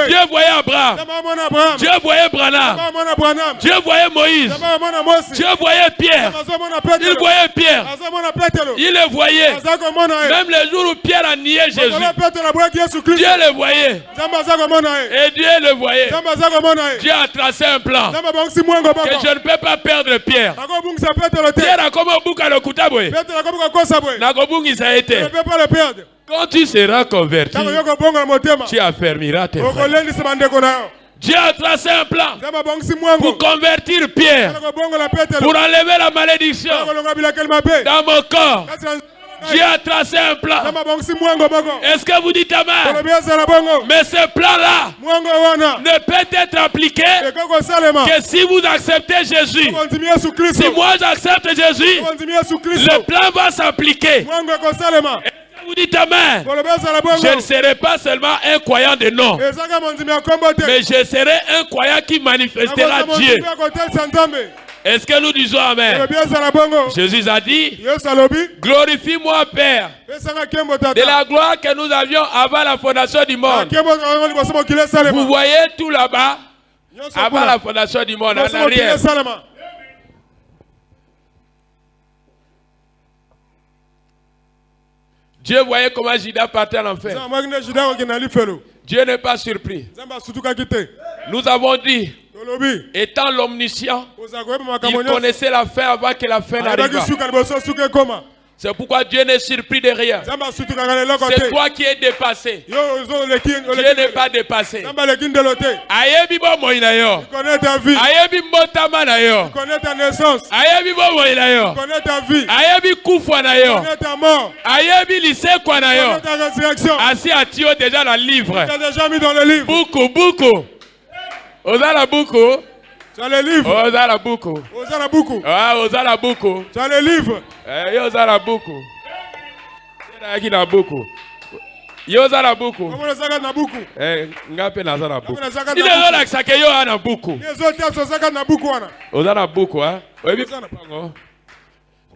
Dieu voyait Abraham. Dieu voyait Branham. Dieu voyait Moïse. Dieu voyait Pierre. Il voyait Pierre. Il le voyait. Même le jour où Pierre a nié Jésus, Dieu le voyait. Et Dieu le voyait. Dieu a tracé un plan que je ne peux pas perdre Pierre. Pierre a comme un bouc à l'Okutabwe. Quand tu seras converti, tu affermiras tes frères. Dieu a tracé un plan pour convertir Pierre, pour enlever la malédiction dans mon corps. Dieu a tracé un plan. Est-ce que vous dites amen? Mais ce plan-là ne peut être appliqué que si vous acceptez Jésus. Si moi j'accepte Jésus, le plan va s'appliquer. Vous dites amen. Je ne serai pas seulement un croyant de nom, mais je serai un croyant qui manifestera Dieu. Est-ce que nous disons amen? Jésus a dit, glorifie-moi Père de la gloire que nous avions avant la fondation du monde. Vous voyez tout là-bas, avant la fondation du monde, en arrière. Dieu voyait comment Judas partait à l'enfer. Dieu n'est pas surpris. Nous avons dit, étant l'omniscient, il connaissait la fin avant que la fin n'arrive. C'est pourquoi Dieu n'est surpris de rien. C'est toi qui es dépassé. Dieu n'est pas dépassé. Il connaît ta vie. Il connaît ta naissance. Il connaît ta vie. Il connaît ta mort. Il connaît ta résurrection. Assis à Tio déjà dans le livre. Tu as déjà mis dans le livre. Beaucoup. Osala beaucoup. Tu as le livre. Osala beaucoup. Osala beaucoup. Ah, Osala beaucoup. Tu as le livre. Osala beaucoup. Osala beaucoup. Osala beaucoup. Ngape nazala beaucoup. Il est là que ça que yo ana beaucoup. Osala beaucoup, hein.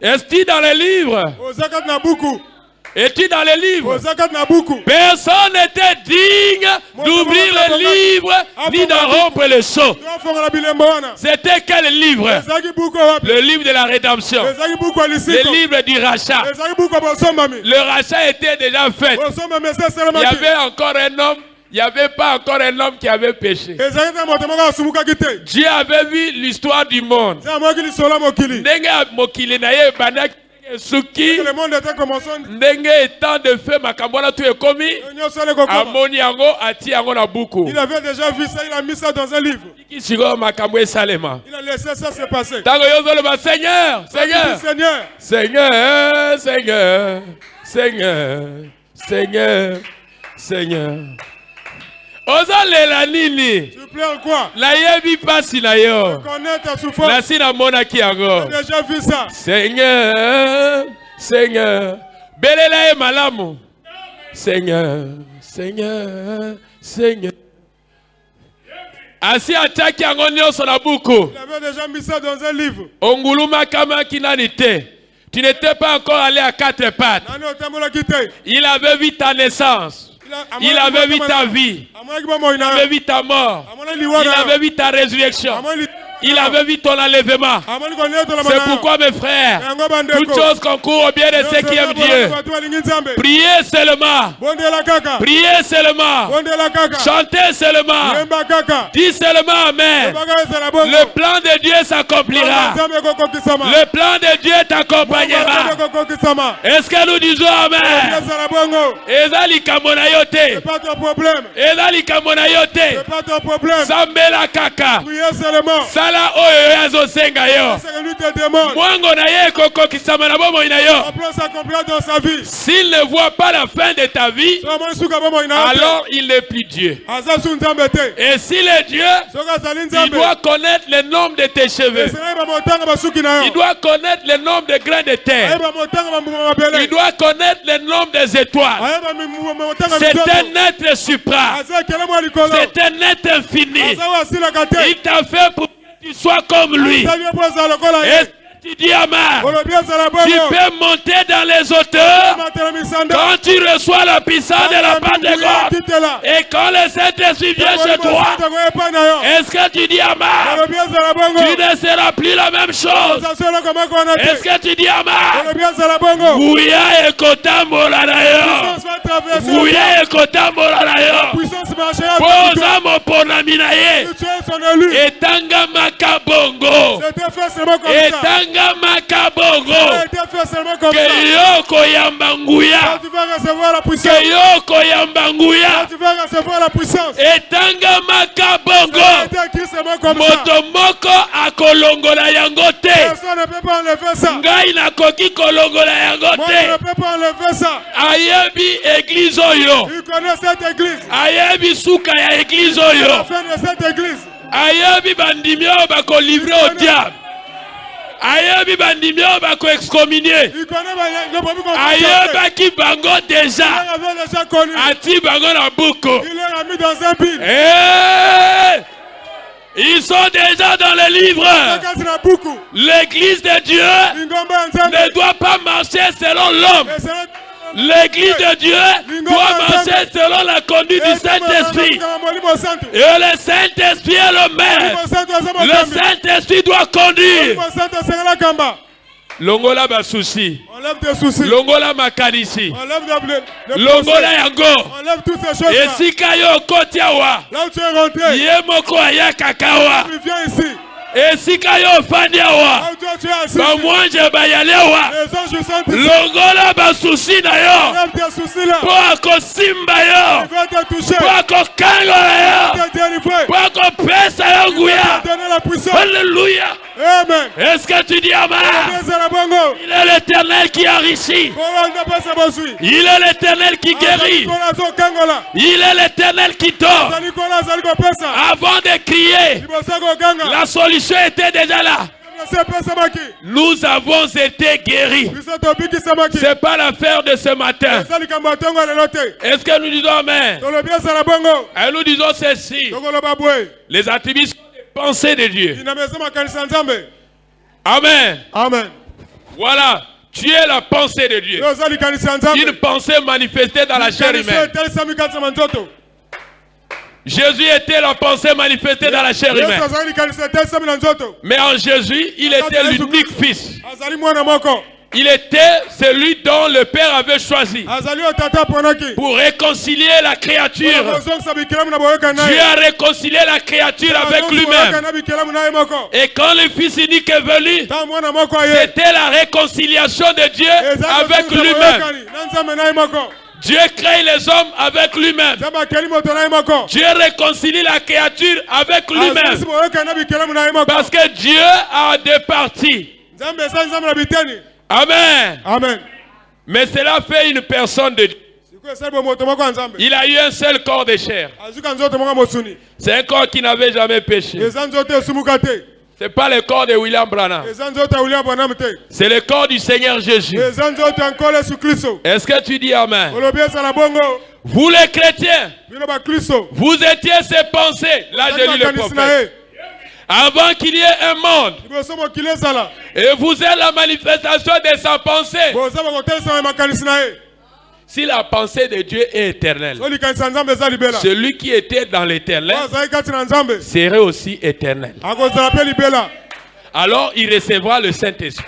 Est-ce dans les livres? Es-tu dans les livres? Personne n'était digne d'ouvrir les livres ni d'en rompre le sceau. C'était quel livre? Le livre de la rédemption. Le livre du rachat. Le rachat était déjà fait. Il y avait encore un homme Il n'y avait pas encore un homme qui avait péché. Dieu avait vu l'histoire du monde. Le monde était commencé. Étant de fait, Makambola tout est commis. Il avait déjà vu ça, il a mis ça dans un livre. Il a laissé ça se passer. Seigneur, Seigneur, Seigneur, Seigneur, Seigneur, Seigneur, Seigneur. Tu pleures quoi? La yebi pasi na yo. Connais ta souffrance. La sina mona ki yango. J'ai déjà vu ça. Seigneur, Seigneur. Belela e malamu. Seigneur, Seigneur, Seigneur. Asi ataki yango nyonso na buku. Il avait déjà mis ça dans un livre. Onguluma kama kinanite. Tu n'étais pas encore allé à quatre pattes. Il avait vu ta naissance. Il avait vu ta vie. Il avait vu ta mort. Il avait vu ta résurrection. Il avait vu ton enlèvement. C'est pourquoi mes frères, toutes choses concourent au bien de ceux qui aiment Dieu. Priez seulement. Priez seulement. Chantez seulement. Dis seulement Amen. Le plan de Dieu s'accomplira. Le plan de Dieu t'accompagnera. Est-ce que nous disons Amen? C'est pas ton problème. C'est pas ton problème. Sambela kaka. Priez seulement. Sala oyo yazo senga yo. Mwango na ye koko kisama na bomo ina yo. S'il ne voit pas la fin de ta vie, alors il n'est plus Dieu. Et s'il est Dieu, il doit connaître le nombre de tes cheveux. Il doit connaître le nombre de grains de terre. Il doit connaître le nombre des étoiles. C'est un être suprême. C'est un être infini. Il t'a fait pour que tu sois comme lui. Et tu dis Amen. Tu peux monter dans les hauteurs quand tu reçois la puissance de la part de God. Et quand le Saint-Esprit vient chez toi, est-ce que tu dis Amen? Tu ne seras plus la même chose. Est-ce que tu dis Amen? Gouya et kotambola na yo. Gouya et kotambola na yo. Posa moponami na ye. Etanga makabongo. Etanga makabongo. Keyoko yambanguya. Keyoko yambanguya. Etanga makabongo. Motomoko akolongola yango te. Ngai nakoki kolongola yango te. Ayebi église oyo. Ayebi suka ya église oyo. Ayebi bandimio bako livrer au diable. Ayebi bandimio bako excommunier. Ayeba ki bango déjà. Ati bango na buko. Il les a mis dans un pile. Ils sont déjà dans le livre. L'église de Dieu ne doit pas marcher selon l'homme. L'église de Dieu doit marcher selon la conduite du Saint-Esprit. Et le Saint-Esprit est le maître. Le Saint-Esprit doit conduire. Longola basusi. Enlève des soucis. Longola makanisi. Enlève Longola yango. Enlève toutes ces choses. Et si kayo kotiawa. Là où tu es rentré. Yemoko aya kakawa. Tu viens ici. Et si kayo fandiawa. Ba mwanje bayalewa. Longola basusi na yo. Enlève tes soucis là. Po akosimba yo. Tu vas te toucher. Po akokangola yo. Po akopesa yo nguya. Alléluia. Amen. Est-ce que tu dis Amen? Il est l'Éternel qui enrichit. Il est l'Éternel qui guérit. Il est l'Éternel qui donne. Avant de crier, la solution était déjà là. Nous avons été guéris. Ce n'est pas l'affaire de ce matin. Est-ce que nous disons Amen? Et nous disons ceci. Les attributs sont des pensées de Dieu. Amen. Amen. Voilà. Tu es la pensée de Dieu. Une pensée manifestée dans la chair humaine. Jésus était la pensée manifestée dans la chair humaine. Mais en Jésus, il était l'unique fils. Il était celui dont le Père avait choisi pour réconcilier la créature. Dieu a réconcilié la créature avec lui-même. Et quand le Fils unique est venu, c'était la réconciliation de Dieu avec lui-même. Dieu crée les hommes avec lui-même. Dieu réconcilie la créature avec lui-même. Parce que Dieu a deux parties. Amen. Amen. Mais cela fait une personne de Dieu. Il a eu un seul corps de chair. C'est un corps qui n'avait jamais péché. Ce n'est pas le corps de William Branham. C'est le corps du Seigneur Jésus. Est-ce que tu dis Amen? Vous les chrétiens, vous étiez ces pensées. Là je lis le prophète. Avant qu'il y ait un monde. Et vous êtes la manifestation de sa pensée. Si la pensée de Dieu est éternelle, celui qui était dans l'éternel serait aussi éternel. Alors il recevra le Saint-Esprit.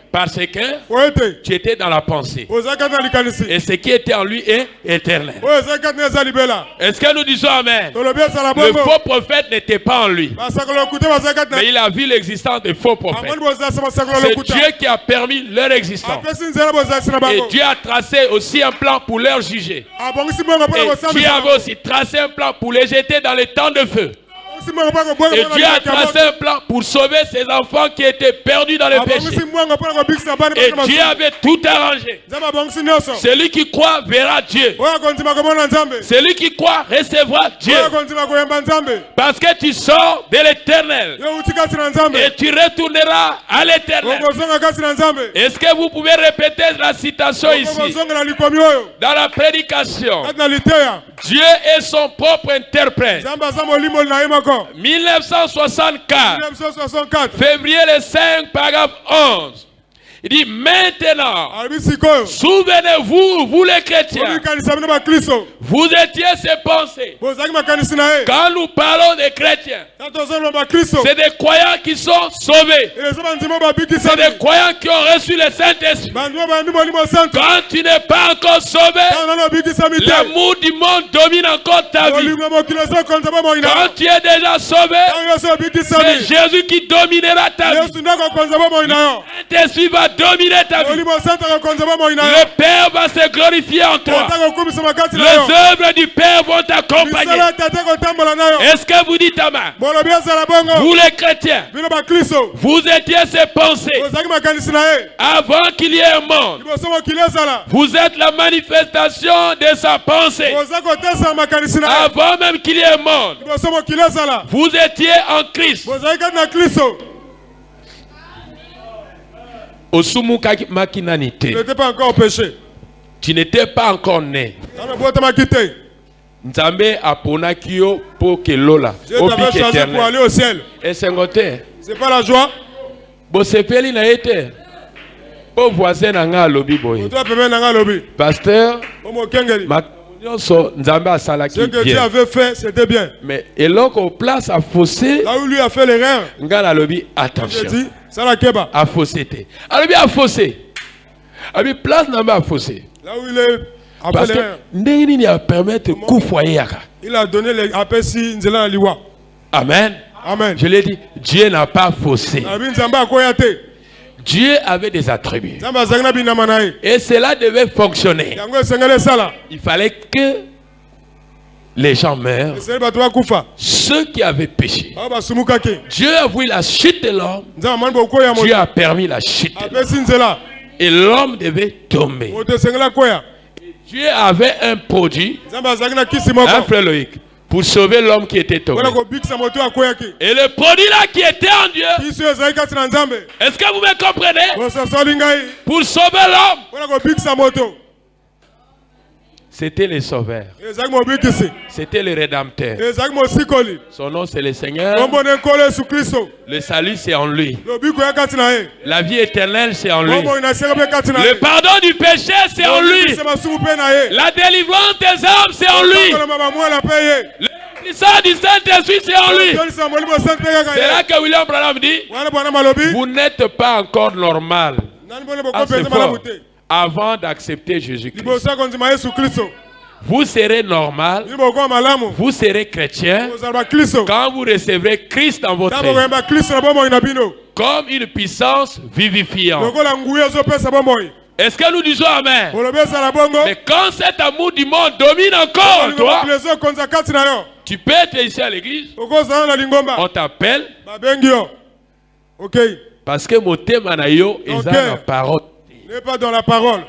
Parce que tu étais dans la pensée. Et ce qui était en lui est éternel. Est-ce que nous disons Amen? Le faux prophète n'était pas en lui. Mais il a vu l'existence des faux prophètes. C'est Dieu qui a permis leur existence. Et Dieu a tracé aussi un plan pour leur juger. Et Dieu avait aussi tracé un plan pour les jeter dans les temps de feu. Et Dieu a tracé un plan pour sauver ses enfants qui étaient perdus dans le péché. Et Dieu avait tout arrangé. Celui qui croit verra Dieu. Celui qui croit recevra Dieu. Parce que tu sors de l'éternel et tu retourneras à l'éternel. Est-ce que vous pouvez répéter la citation ici? Dans la prédication, Dieu est son propre interprète. 1964, février le 5, paragraphe 11. Il dit maintenant, souvenez-vous, vous les chrétiens, vous étiez ces pensées. Quand nous parlons des chrétiens, c'est des croyants qui sont sauvés. C'est des croyants qui ont reçu le Saint-Esprit. Quand tu n'es pas encore sauvé, l'amour du monde domine encore ta vie. Quand tu es déjà sauvé, c'est Jésus qui dominera ta vie. Le Saint-Esprit va dominer ta vie. Le Père va se glorifier en toi. Les œuvres du Père vont t'accompagner. Est-ce que vous dites Amen? Vous les chrétiens, vous étiez ces pensées avant qu'il y ait un monde. Vous êtes la manifestation de sa pensée avant même qu'il y ait un monde. Vous étiez en Christ. Tu n'étais pas encore au péché. Tu n'étais pas encore né. Nzambe aponaki yo pour que lola. Dieu t'avait choisi pour aller au ciel. Et c'est pas la joie. Bosepeli na été. Pour voisin nanga lobi boy. Pasteur. Ce que Dieu avait fait, c'était bien. Mais et là qu'on place à fossé. Là où lui a fait l'erreur. Ngala lobi attention. Ça la keba. À fossé te. Alobi à fossé. Abi place namba à fossé. Là où il est. Parce que ndengini a permettre coup foyer yaka. Il a donné les apesi nzela liwa. Amen. Amen. Je l'ai dit, Dieu n'a pas faussé. Dieu avait des attributs. Et cela devait fonctionner. Il fallait que les gens meurent. Ceux qui avaient péché. Dieu a voulu la chute de l'homme. Dieu a permis la chute de l'homme. Et l'homme devait tomber. Et Dieu avait un produit, un frère Loïc, pour sauver l'homme qui était tombé. Et le produit là qui était en Dieu, est-ce que vous me comprenez? Pour sauver l'homme, c'était le sauveur. C'était le rédempteur. Son nom c'est le Seigneur. Le salut c'est en lui. La vie éternelle c'est en lui. Le pardon du péché c'est en lui. La délivrance des âmes c'est en lui. Le puissance du Saint-Esprit c'est en lui. C'est là que William Branham dit, vous n'êtes pas encore normal. assez fort, avant d'accepter Jésus-Christ. Vous serez normal, vous serez chrétien quand vous recevrez Christ dans votre vie comme une puissance vivifiante. Est-ce que nous disons Amen? Mais quand cet amour du monde domine encore en toi, tu peux être ici à l'église, on t'appelle, parce que mon thème est dans la parole. N'est pas dans la parole.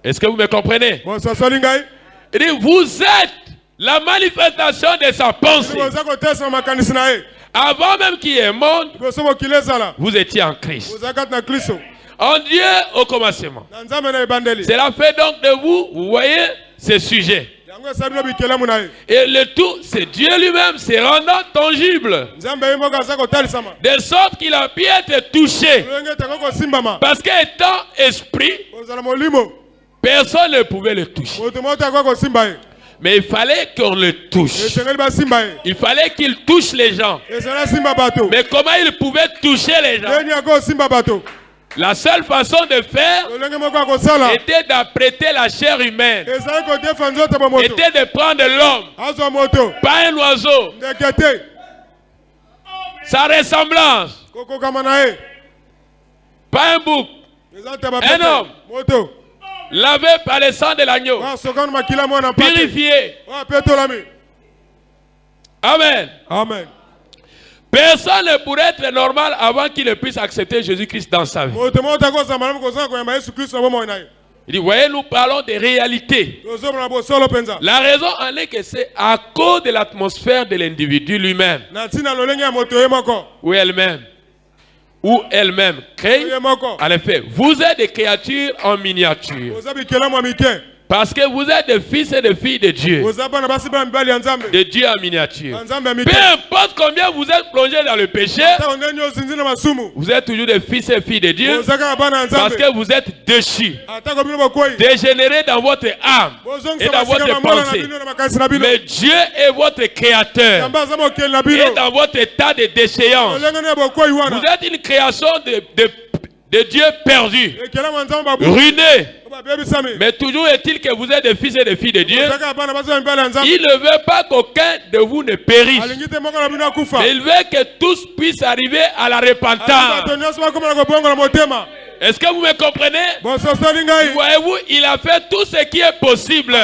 Est-ce que vous me comprenez? Il dit, vous êtes la manifestation de sa pensée. Avant même qu'il y ait un monde, vous étiez en Christ. En Dieu au commencement. Cela fait donc de vous, vous voyez, ce sujet. Et le tout, c'est Dieu lui-même, c'est rendant tangible. De sorte qu'il a pu être touché. Parce qu'étant esprit, personne ne pouvait le toucher. Mais il fallait qu'on le touche. Il fallait qu'il touche les gens. Mais comment il pouvait toucher les gens? La seule façon de faire était d'apprêter la chair humaine. Était de prendre l'homme, pas un oiseau. Sa ressemblance. Pas un bouc. Un homme. Lavé par le sang de l'agneau. Purifié. Amen. Amen. Personne ne pourrait être normal avant qu'il ne puisse accepter Jésus-Christ dans sa vie. Il dit, voyez, nous parlons de réalité. La raison en est que c'est à cause de l'atmosphère de l'individu lui-même. Ou elle-même. Ou elle-même crée. En effet, vous êtes des créatures en miniature. Parce que vous êtes des fils et des filles de Dieu. De Dieu en miniature. Peu importe combien vous êtes plongés dans le péché, vous êtes toujours des fils et filles de Dieu. Parce que vous êtes déchus. Dégénérés dans votre âme et dans votre pensée. Mais Dieu est votre créateur. Et dans votre état de déchéance. Vous êtes une création de Dieu perdu. Ruiné. Mais toujours est-il que vous êtes des fils et des filles de Dieu. Il ne veut pas qu'aucun de vous ne périsse. Mais il veut que tous puissent arriver à la repentance. Est-ce que vous me comprenez? Voyez-vous, il a fait tout ce qui est possible.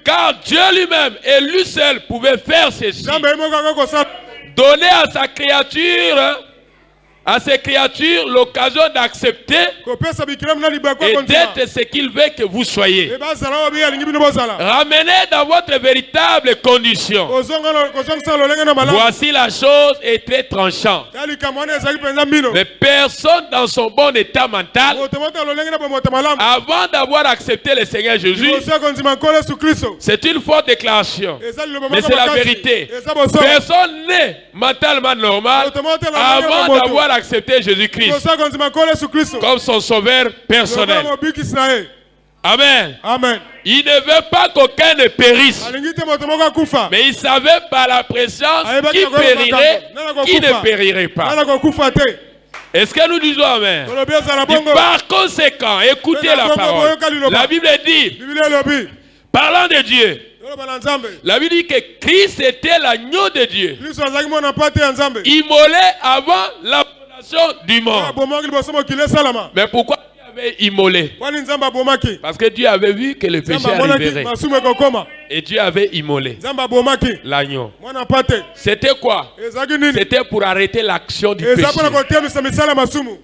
Car Dieu lui-même et lui seul pouvait faire ceci. Donner à sa créature, à ces créatures, l'occasion d'accepter et d'être ce qu'il veut que vous soyez. Ramenez dans votre véritable condition. Voici la chose est très tranchante. Mais personne dans son bon état mental, avant d'avoir accepté le Seigneur Jésus, c'est une forte déclaration. Mais c'est la vérité. Personne n'est mentalement normal avant d'avoir accepté Jésus-Christ comme son sauveur personnel. Amen. Amen. Il ne veut pas qu'aucun ne périsse. Mais il savait par la présence qui périrait, qui ne périrait pas. Est-ce que nous disons Amen? Par conséquent, écoutez la parole. La Bible dit, parlant de Dieu, la Bible dit que Christ était l'agneau de Dieu, immolé avant la fondation du monde. Mais pourquoi Dieu avait immolé? Parce que Dieu avait vu que le péché arriverait. Et Dieu avait immolé l'agneau. C'était quoi? C'était pour arrêter l'action du péché.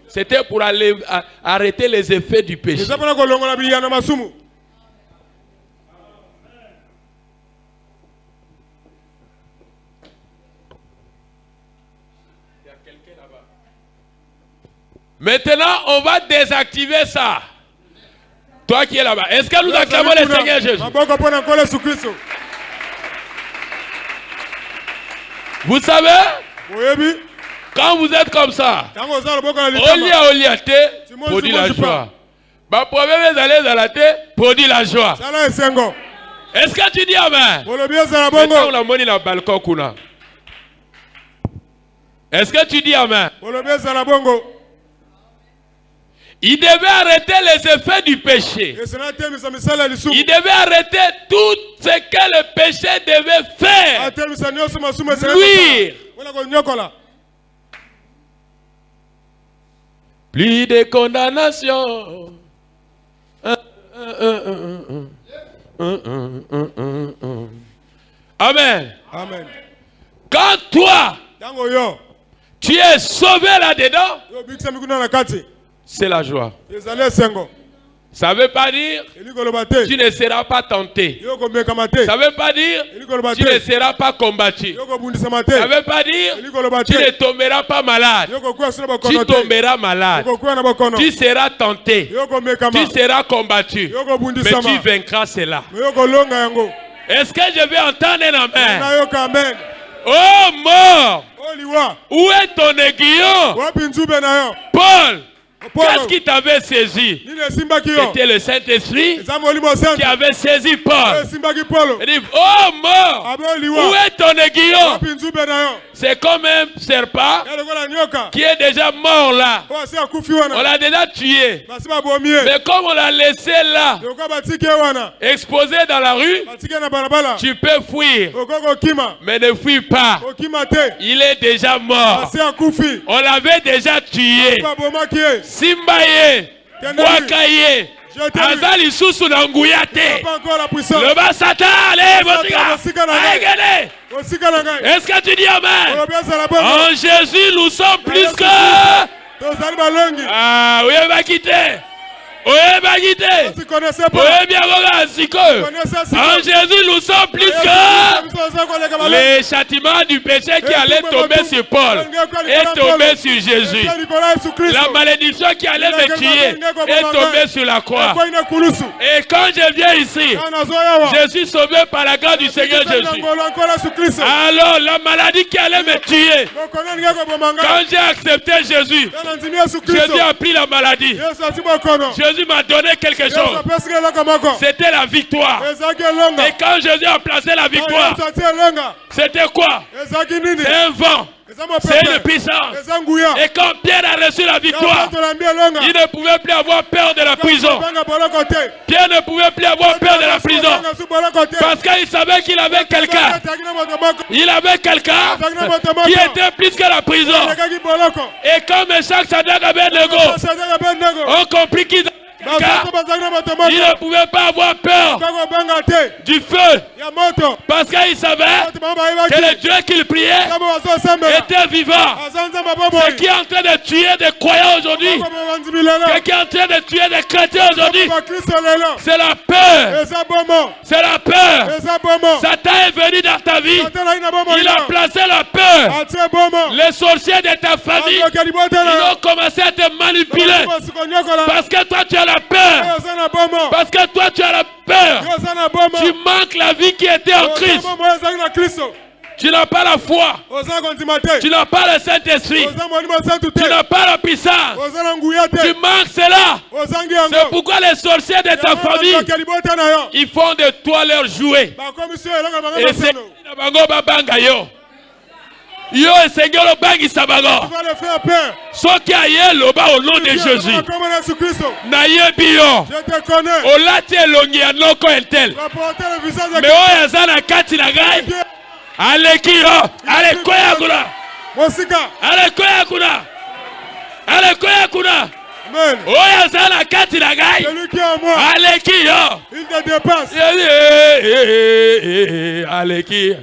C'était pour arrêter les effets du péché. Maintenant, on va désactiver ça. Toi qui es là-bas, est-ce que nous acclamons le Seigneur Jésus? Vous savez, quand vous êtes comme ça, Oliate produit la joie. Produit la joie. Est-ce que tu dis Amen? Maintenant, on a mis dans le balcon. Est-ce que tu dis Amen? Il devait arrêter les effets du péché. Il devait arrêter tout ce que le péché devait faire. Lui. Plus de condamnation. Amen. Amen. Quand toi, tu es sauvé là-dedans, c'est la joie. Ça ne veut pas dire que tu ne seras pas tenté. Ça ne veut pas dire que tu ne seras pas combattu. Ça ne veut pas dire que tu ne tomberas pas malade. Tu tomberas malade. Tu seras tenté. Tu seras combattu. Mais tu vaincras cela. Est-ce que je vais entendre un amen? Oh mort! Où est ton aiguillon? Paul! Qu'est-ce qui t'avait saisi? C'était le Saint-Esprit qui avait saisi Paul. Il dit, oh mort, où est ton aiguillon? C'est comme un serpent qui est déjà mort là. On l'a déjà tué. Mais comme on l'a laissé là, exposé dans la rue, tu peux fuir. Mais ne fuis pas. Il est déjà mort. On l'avait déjà tué. Simbaye, Wakaye, Azali Susu Nanguyate, le bas Satan, allez, est-ce que tu dis amen? En Jésus, nous sommes plus que. Ah, oui, on va quitter. En Jésus, nous sommes plus que les châtiments du péché qui allait tomber sur Paul est tombé sur Jésus. La malédiction qui allait me tuer est tombée sur la croix. Et quand je viens ici, je suis sauvé par la grâce du Seigneur Jésus. Alors la maladie qui allait me tuer, quand j'ai accepté Jésus, Jésus a pris la maladie. Jésus m'a donné quelque chose. C'était la victoire. Et quand Jésus a placé la victoire, c'était quoi? C'est un vent. C'est une puissance. Et quand Pierre a reçu la victoire, il ne pouvait plus avoir peur de la prison. Pierre ne pouvait plus avoir peur de la prison. Parce qu'il savait qu'il avait quelqu'un. Il avait quelqu'un qui était plus que la prison. Et quand Meshach, Shadrach, Abednego ont compris qu'ils avaient quelqu'un, il ne pouvait pas avoir peur du feu. Parce qu'il savait que le Dieu qu'il priait était vivant. Ce qui est en train de tuer des croyants aujourd'hui, ce qui est en train de tuer des chrétiens aujourd'hui, c'est la peur. C'est la peur. Satan est venu dans ta vie. Il a placé la peur. Les sorciers de ta famille, ils ont commencé à te manipuler. Parce que toi tu as la peur. Parce que toi tu as la peur. Tu manques la vie qui était en Christ. Tu n'as pas la foi. Tu n'as pas le Saint-Esprit. Tu n'as pas la puissance. Tu manques cela. C'est pourquoi les sorciers de ta famille, ils font de toi leur jouet. Et c'est Yo Seigneur le bangi sabago. Soki aye loba au nom de Jésus. Naye bio. Je te connais. Olati elongi anoko entel. Mais oya zana kati na gai. Aleki yo. Ale koya kuna. Mosika. Ale koya kuna. Ale koya kuna. Amen. Oya zana kati na gai. Celui qui est en moi. Aleki yo. Il te dépasse. Aleki.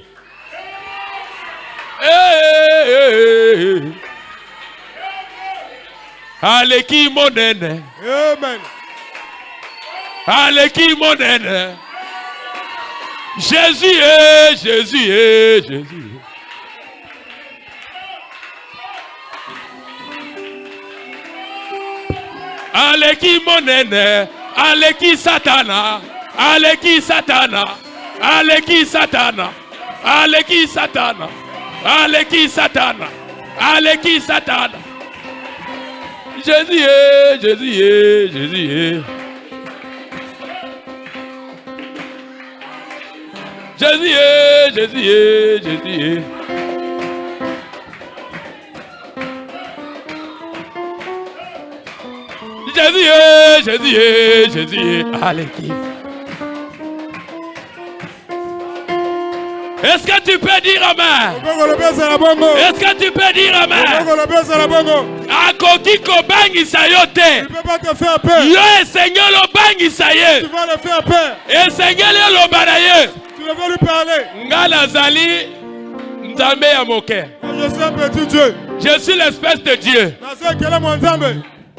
Aleki monene. Amen. Aleki monene. Jésus est, Jésus est, Jésus. Aleki monene. Aleki satana. Aleki satana. Aleki satana. Aleki satana. Aleki satana. Aleki satana. Jésus est, Jésus est, Jésus est. Jésus est, Jésus est, Jésus est. Jésus. Allez. Est-ce que tu peux dire amen? Est-ce que tu peux dire amen? Akokiko bangi sayote. Tu peux pas te faire peur. Yo Seigneur lo bangi saye. Tu vas le faire peur. Et Seigneur lo banaye. Tu veux lui parler. Ngala zali nzambe ya moke. Je suis un petit Dieu. Je suis l'espèce de Dieu.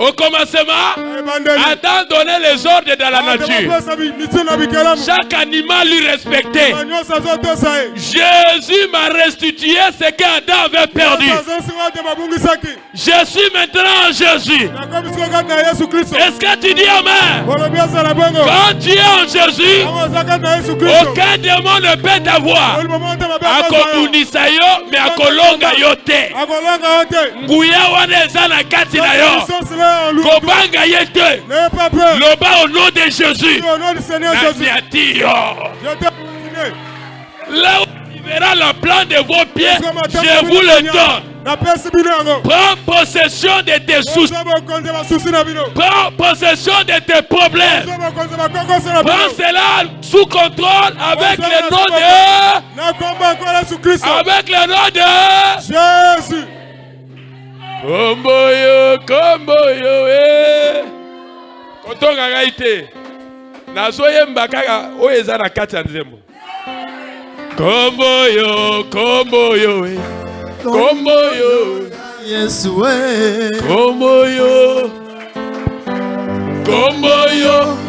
Au commencement, Adam donnait les ordres dans la nature. Chaque animal lui respectait. Jésus m'a restitué ce qu'Adam avait perdu. Je suis maintenant en Jésus. Est-ce que tu dis amen? Quand tu es en Jésus, aucun démon ne peut t'avoir. Akomunisa yo, mais akolonga yo te. Nguya wana eza na kati na yo. Kobanga yete. Loba au nom de Jésus. Là où tu verras le plan de vos pieds, je vous le donne. Prends possession de tes soucis. Prends possession de tes problèmes. Prends cela sous contrôle avec le nom de... Avec le nom de... Jésus. Komboyo, Kotonga gaite. Nazoye mbakaka oeza na kati ya nzembo. Komboyo, Yesu Komboyo,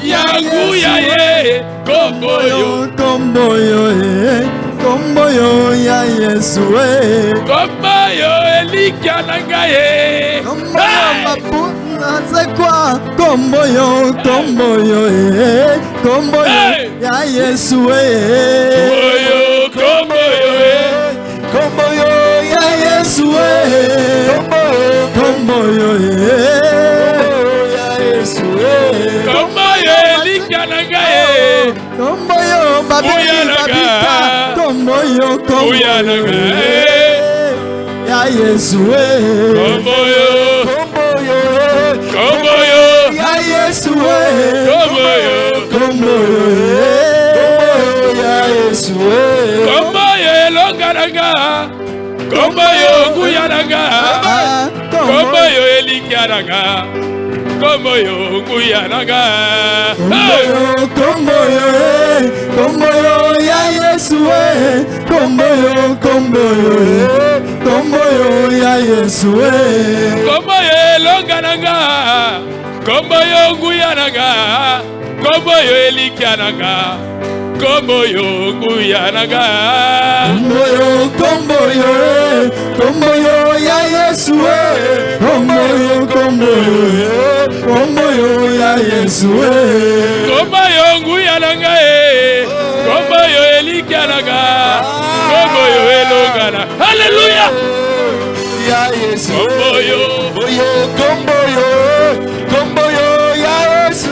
yangu ya ye. Komboyo ya Yesu Komboyo elika nanga ye. Komboyo mapuna zekwa. Komboyo ya Yesu Komboyo ya Yesu Komboyo ya Yesu Komboyo elika nanga ye. Komboyo babika. Komboyo ya Yesu Komboyo ya Yesu Komboyo ya Yesu Komboyo elongaranga. Komboyo nguyananga. Komboyo elikiaranga. Komboyo nguyananga. Komboyo ya Yesu Komboyo ya Yesu Komboyo elongaranga. Komboyo nguyananga. Komboyo elikiaranga. Komboyo nguyananga. Komboyo ya Yesu Komboyo ya Yesu Komboyo nguyananga. Komboyo elikiaranga. Komboyo elongana. Hallelujah. Ya Yesu Komboyo ya Yesu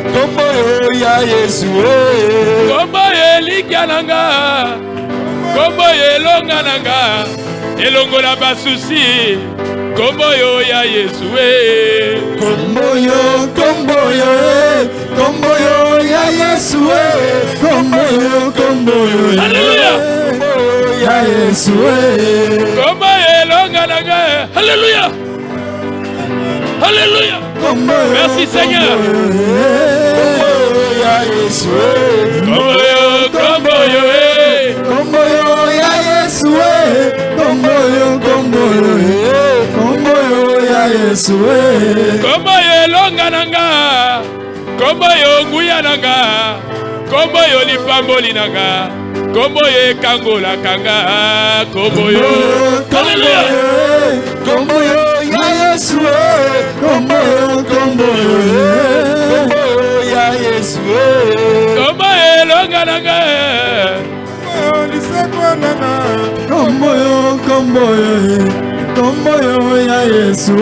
Komboyo ya Yesu Komboyo elikiananga. Komboyo elongananga. Elongola basusi. Komboyo ya Yesu Komboyo ya Yesu Hallelujah. Ya Yesu Komboyo elongananga. Hallelujah. Hallelujah. Merci Seigneur. Ya Yesu Komboyo ya Yesu Komboyo ya Yesu Komboyo elongananga. Komboyo nguyananga. Komboyo lipambolinanga. Komboyo ekangola kanga. Komboyo. Hallelujah. Komboyo ya Yesu Komboyo ya Yesu Komboyo elongananga. Komboyo ya Yesu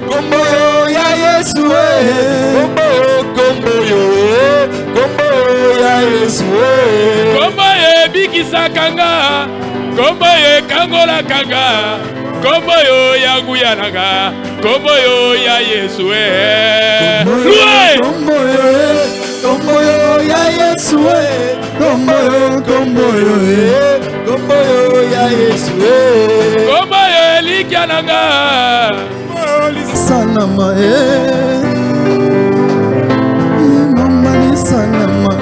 Komboyo ya Yesu Komboyo bikisa kanga, kombo yo kangola kanga, kombo yo yangu yananga, kombo yo ya Yesu loué. Kombo yo ya Yesu kombo yo ya Yesu kombo yo likananga, salama Mambani salama,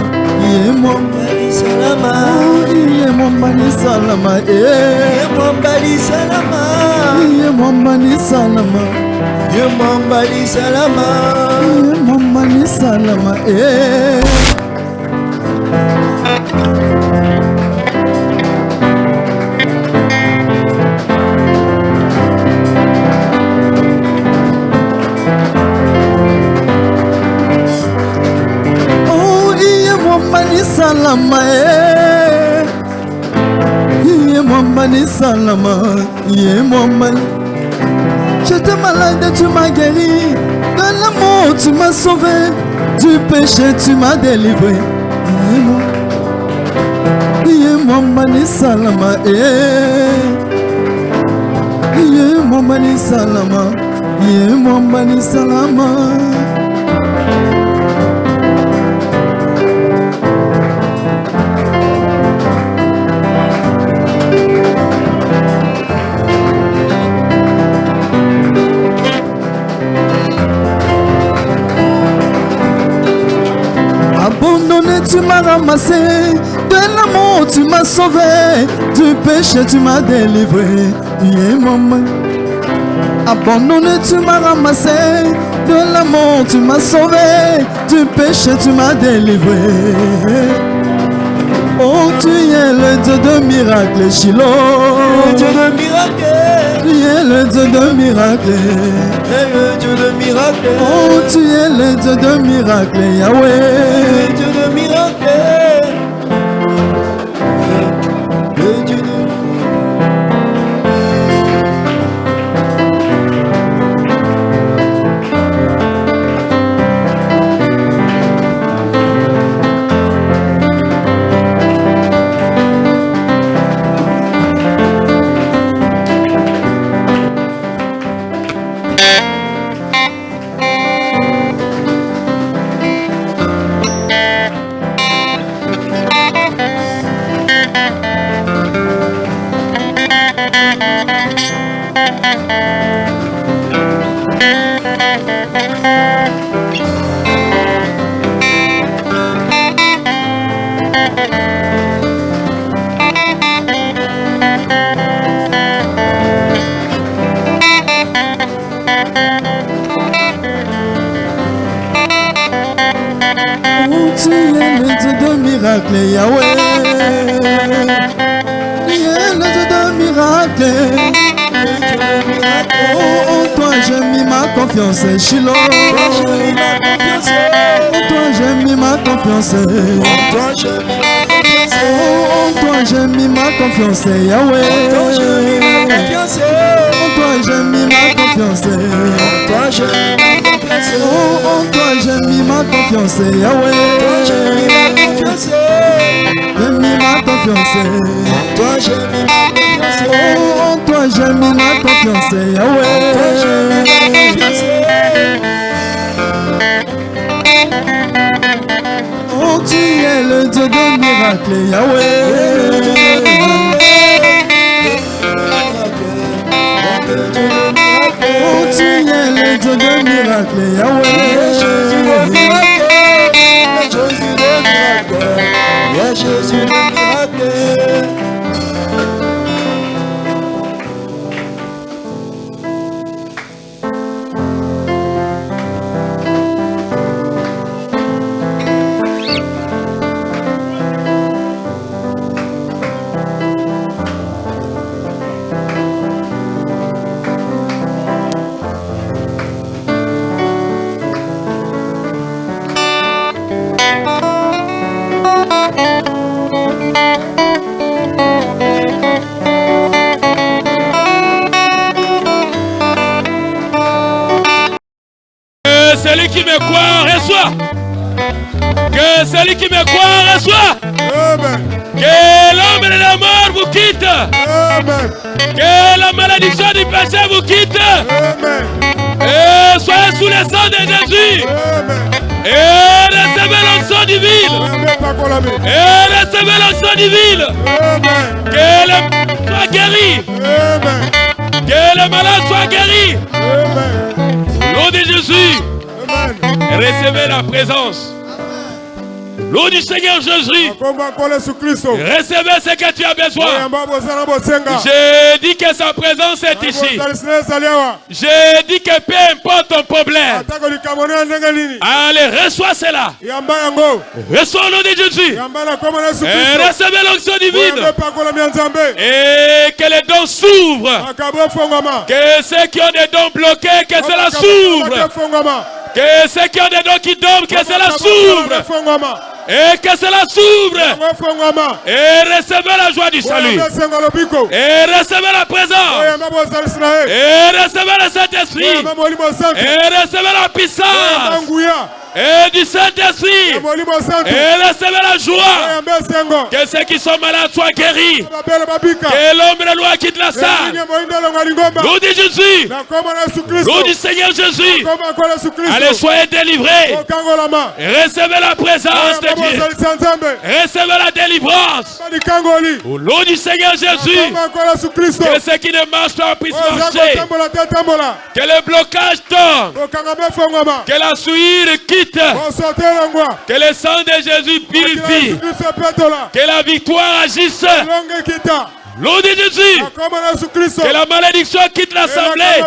Mambani salama, Mambani salama, Mambani salama, Mambani salama, Mambani salama, Mambani salama, salama Mambani salama Mambani. J'étais malade, tu m'as guéri. Dans la mort, tu m'as sauvé. Du péché, tu m'as délivré. Mambani salama Mambani salama Mambani salama. Tu m'as ramassé, de l'amour tu m'as sauvé, du péché tu m'as délivré, maman. Abandonné tu m'as ramassé, de l'amour tu m'as sauvé, du péché tu m'as délivré. Oh, tu es le Dieu de miracles, Shiloh, le Dieu de miracles, tu es le Dieu de miracles, le Dieu de miracles. Oh, tu es le Dieu de miracles, Yahweh, le Dieu de miracles, le Dieu de miracle, Yahweh, tu es le Dieu de miracle. Oh, en toi j'ai mis ma confiance, Shiloh. En toi j'ai mis ma confiance. Oh, en toi j'ai mis ma confiance, Yahweh. En toi j'ai mis ma confiance. Oh, en toi j'ai mis ma confiance, Yahweh. J'ai mis ma confiance. En toi j'ai mis ma confiance. Oh, en toi j'ai mis ma confiance, Yahweh. Oh, tu es le Dieu de miracles, Yahweh. Oh, tu es le Dieu de miracles, Yahweh. Jésus de miracle. Celui qui me croit, reçoit. Que celui qui me croit reçoit. Amen. Que l'homme de la mort vous quitte. Amen. Que la malédiction du péché vous quitte. Amen. Et soyez sous le sang de Jésus. Amen. Et recevez l'onction divine. Et recevez l'onction divine. Amen. Que le soit guéri. Amen. Que le malade soit guéri. Amen. Au nom de Jésus. Amen. Recevez la présence. L'eau du Seigneur Jésus. Recevez ce que tu as besoin. Je dis que sa présence est ici. Je dis que peu importe ton problème. Allez, reçois cela. Reçois au nom de Jésus. Et recevez l'onction divine. Et que les dons s'ouvrent. Que ceux qui ont des dons bloqués, que cela s'ouvre. Que ceux qui ont des dons qui dorment, que cela s'ouvre. Et que cela s'ouvre. Et recevez la joie du salut. Et recevez la présence. Et recevez le Saint-Esprit. Et recevez la puissance. Et du Saint-Esprit. Et recevez la joie. Que ceux qui sont malades soient guéris. Que l'homme de loi quitte la salle. L'eau de Jésus. L'eau du Seigneur Jésus. Allez, soyez délivrés. Recevez la présence de Dieu. Recevez la délivrance. Au nom du Seigneur Jésus. Que ceux qui ne marchent pas puissent marcher. Que le blocage tombe. Que la souillure quitte. Que le sang de Jésus purifie. Que la victoire agisse. L'eau de Jésus. Que la malédiction quitte l'assemblée.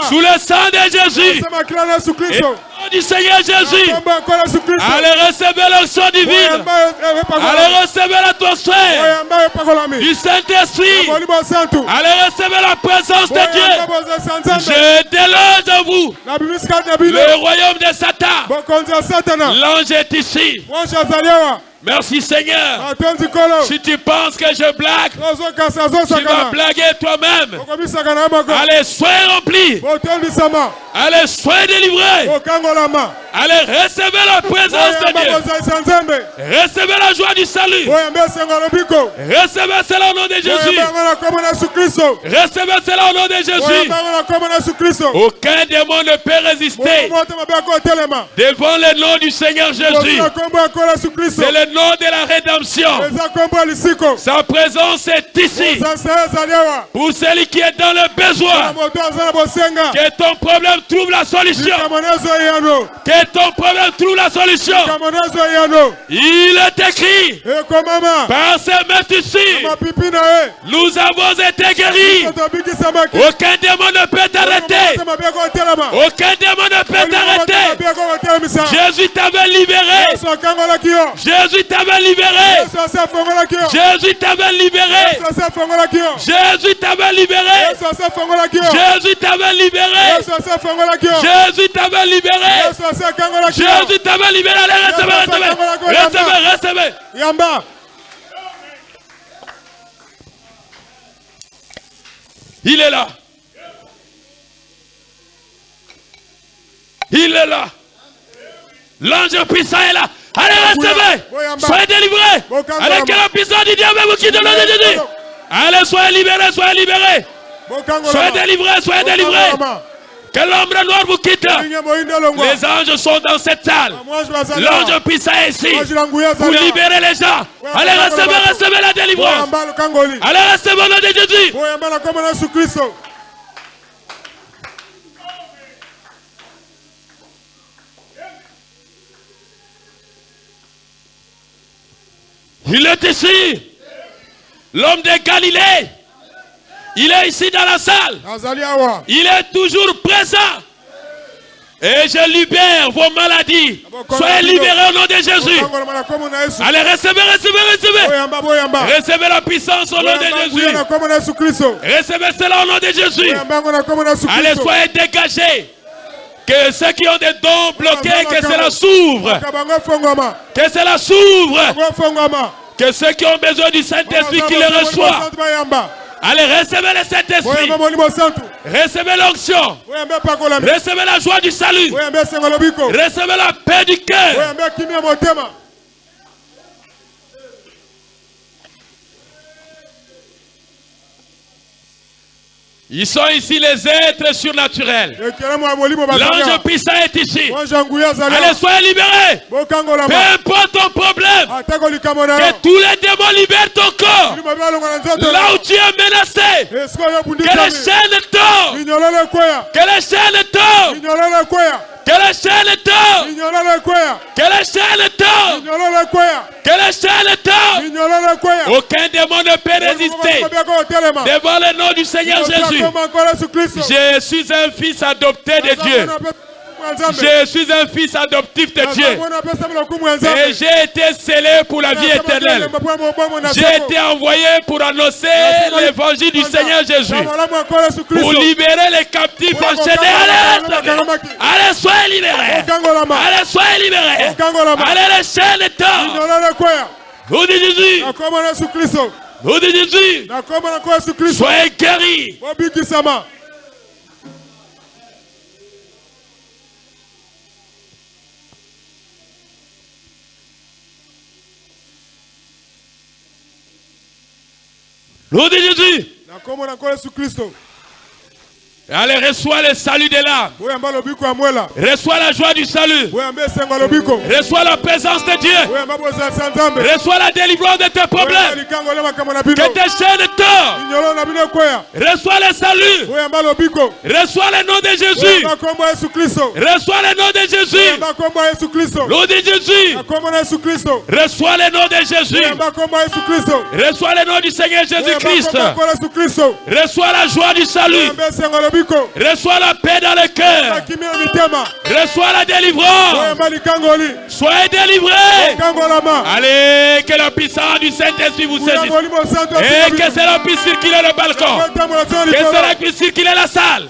Sous le sang de Jésus. Et au nom du Seigneur Jésus. Allez recevoir l'onction divine. Allez recevoir l'atmosphère du Saint-Esprit. Allez recevoir la présence de Dieu. Je déloge en vous le royaume de Satan. L'ange est ici. Merci Seigneur. Si tu penses que je blague, tu vas blaguer toi-même. Allez, soyez remplis. Allez, soyez délivrés. Allez, recevez la présence de Dieu. Recevez la joie du salut. Recevez cela au nom de Jésus. Recevez cela au nom de Jésus. Aucun démon ne peut résister devant le nom du Seigneur Jésus. C'est le nom de la rédemption. Sa présence est ici. Pour celui qui est dans le besoin. Que ton problème trouve la solution. Que ton problème trouve la solution. Il est écrit. Par ces meurtrissures, nous avons été guéris. Aucun démon ne peut t'arrêter. Aucun démon ne peut t'arrêter. Jésus t'avait libéré. Jésus t'avait libéré. Jésus t'avait libéré. Jésus t'avait libéré. Jésus t'avait libéré. Jésus t'avait libéré. Jésus t'avait libéré. Allez, recevez. Il est là. Il est là. L'ange puissant est là. Allez, recevez. Soyez délivrés. Allez, que la puissance du diable vous quitte le nom de Jésus. Allez, soyez libérés, soyez libérés. Soyez délivrés, soyez délivrés. Que l'ombre noire vous quitte. Les anges sont dans cette salle. L'ange puissant est ici. Vous libérez les gens. Allez, recevez la délivrance. Allez, recevez le nom de Jésus. Il est ici. L'homme de Galilée. Il est ici dans la salle. Il est toujours présent. Et je libère vos maladies. Soyez libérés au nom de Jésus. Allez, recevez. Recevez la puissance au nom de Jésus. Recevez cela au nom de Jésus. Allez, soyez dégagés. Que ceux qui ont des dons bloqués, que cela s'ouvre. Que cela s'ouvre. Que ceux qui ont besoin du Saint-Esprit, qui les reçoivent. Allez, recevez le Saint-Esprit. Recevez l'onction. Recevez la joie du salut. Recevez la paix du cœur. Ils sont ici les êtres surnaturels. L'ange puissant est ici. Allez, soyez libérés. Peu importe ton problème. Que tous les démons libèrent ton corps. Là où tu es menacé. Que les chaînes tombent. Que les chaînes tombent. Que les chaînes tombent. Que les chaînes tombent. Que les chaînes tombent. Aucun démon ne peut résister devant le nom du Seigneur Jésus. Je suis un fils adopté de Dieu. Je suis un fils adoptif de Dieu. Et j'ai été scellé pour la vie éternelle. J'ai été envoyé pour annoncer l'évangile du Seigneur Jésus. Pour libérer les captifs enchaînés. Allez, soyez libérés. Allez, soyez libérés. Allez, les chaînes tombent. Au nom de Jésus. Au nom de Jésus. Soyez guéris. Nom de Jésus. Allez, reçois le salut de l'âme. Reçois la joie du salut. Reçois la présence de Dieu. Reçois la délivrance de tes problèmes. Que tes chaînes tombent. Reçois le salut. Reçois le nom de Jésus. Reçois le nom de Jésus. Nom de Jésus. Reçois le nom de Jésus. Reçois le nom du Seigneur Jésus-Christ. Reçois la joie du salut. Reçois la paix dans le cœur. Reçois la délivrance. Soyez délivrés. Allez, que la puissance du Saint-Esprit vous saisisse. Et que cela puisse circuler le balcon. Que cela puisse circuler la salle.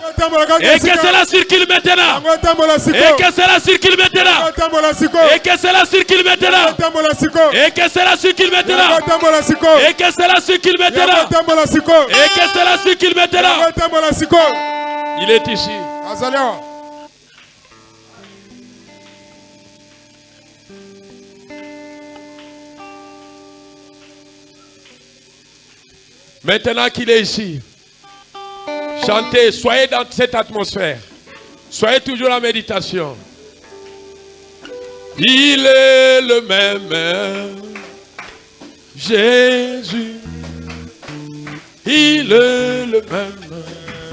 Et que cela circule maintenant. Et que cela circule maintenant. Et que cela circule maintenant. Et que cela circule maintenant. Et que cela circule maintenant. Et que cela circule maintenant. Il est ici. Maintenant qu'il est ici, chantez, soyez dans cette atmosphère. Soyez toujours en méditation. Il est le même, Jésus. Il est le même.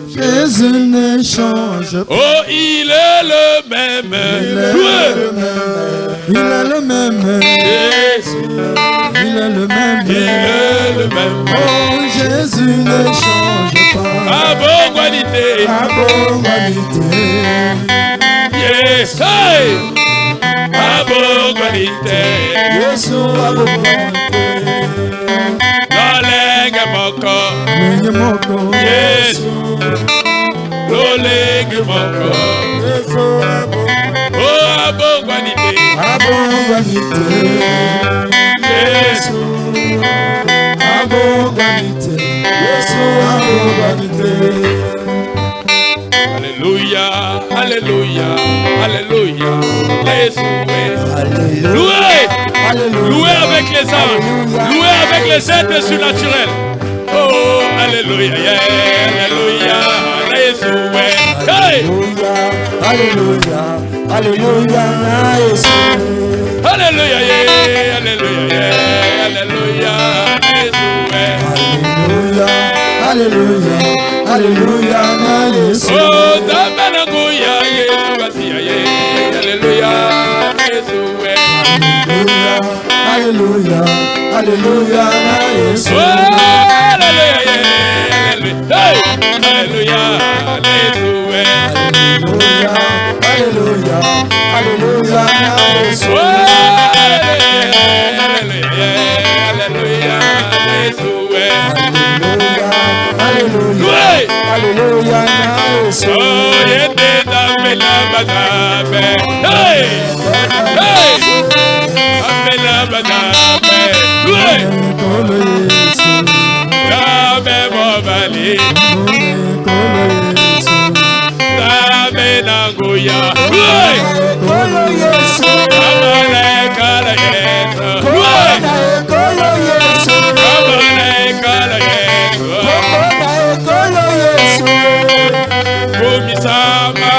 Jésus ne change pas. Oh, il est le même. Il est le même. Il est le même. Jésus. Il est le même. Il est le même. Oh, Jésus ne change pas. À bonne qualité. À bonne qualité. Yes. Hey. À bonne qualité. Yes, à bonne qualité. L'olengue moko. Lengue moko. Yes. L'olengue moko. Yes, oh, à bonne qualité. À bonne qualité. Yes. À bonne qualité. Yes, à bonne qualité. Alléluia, alléluia, alléluia. Louez, louez avec les anges, louez avec les êtres surnaturels. Oh, alléluia, yeah, alléluia, alléluia. Hey! Alléluia, alléluia, alléluia, yeah, alléluia, yeah, alléluia, alléluia, alléluia, alléluia, alléluia. Oh, Tabanagouya, Yesu Basia, yeah, alléluia, Yesu. Alléluia, alléluia, Yesu. Alléluia, alléluia, alléluia, alléluia, Yesu. Alléluia, Yesu. Alléluia, Yesu. Oh, yende damela badabe. Hey, hey. Amela badabe. Hey. Dabe boba. Tamenanguya. Kumisama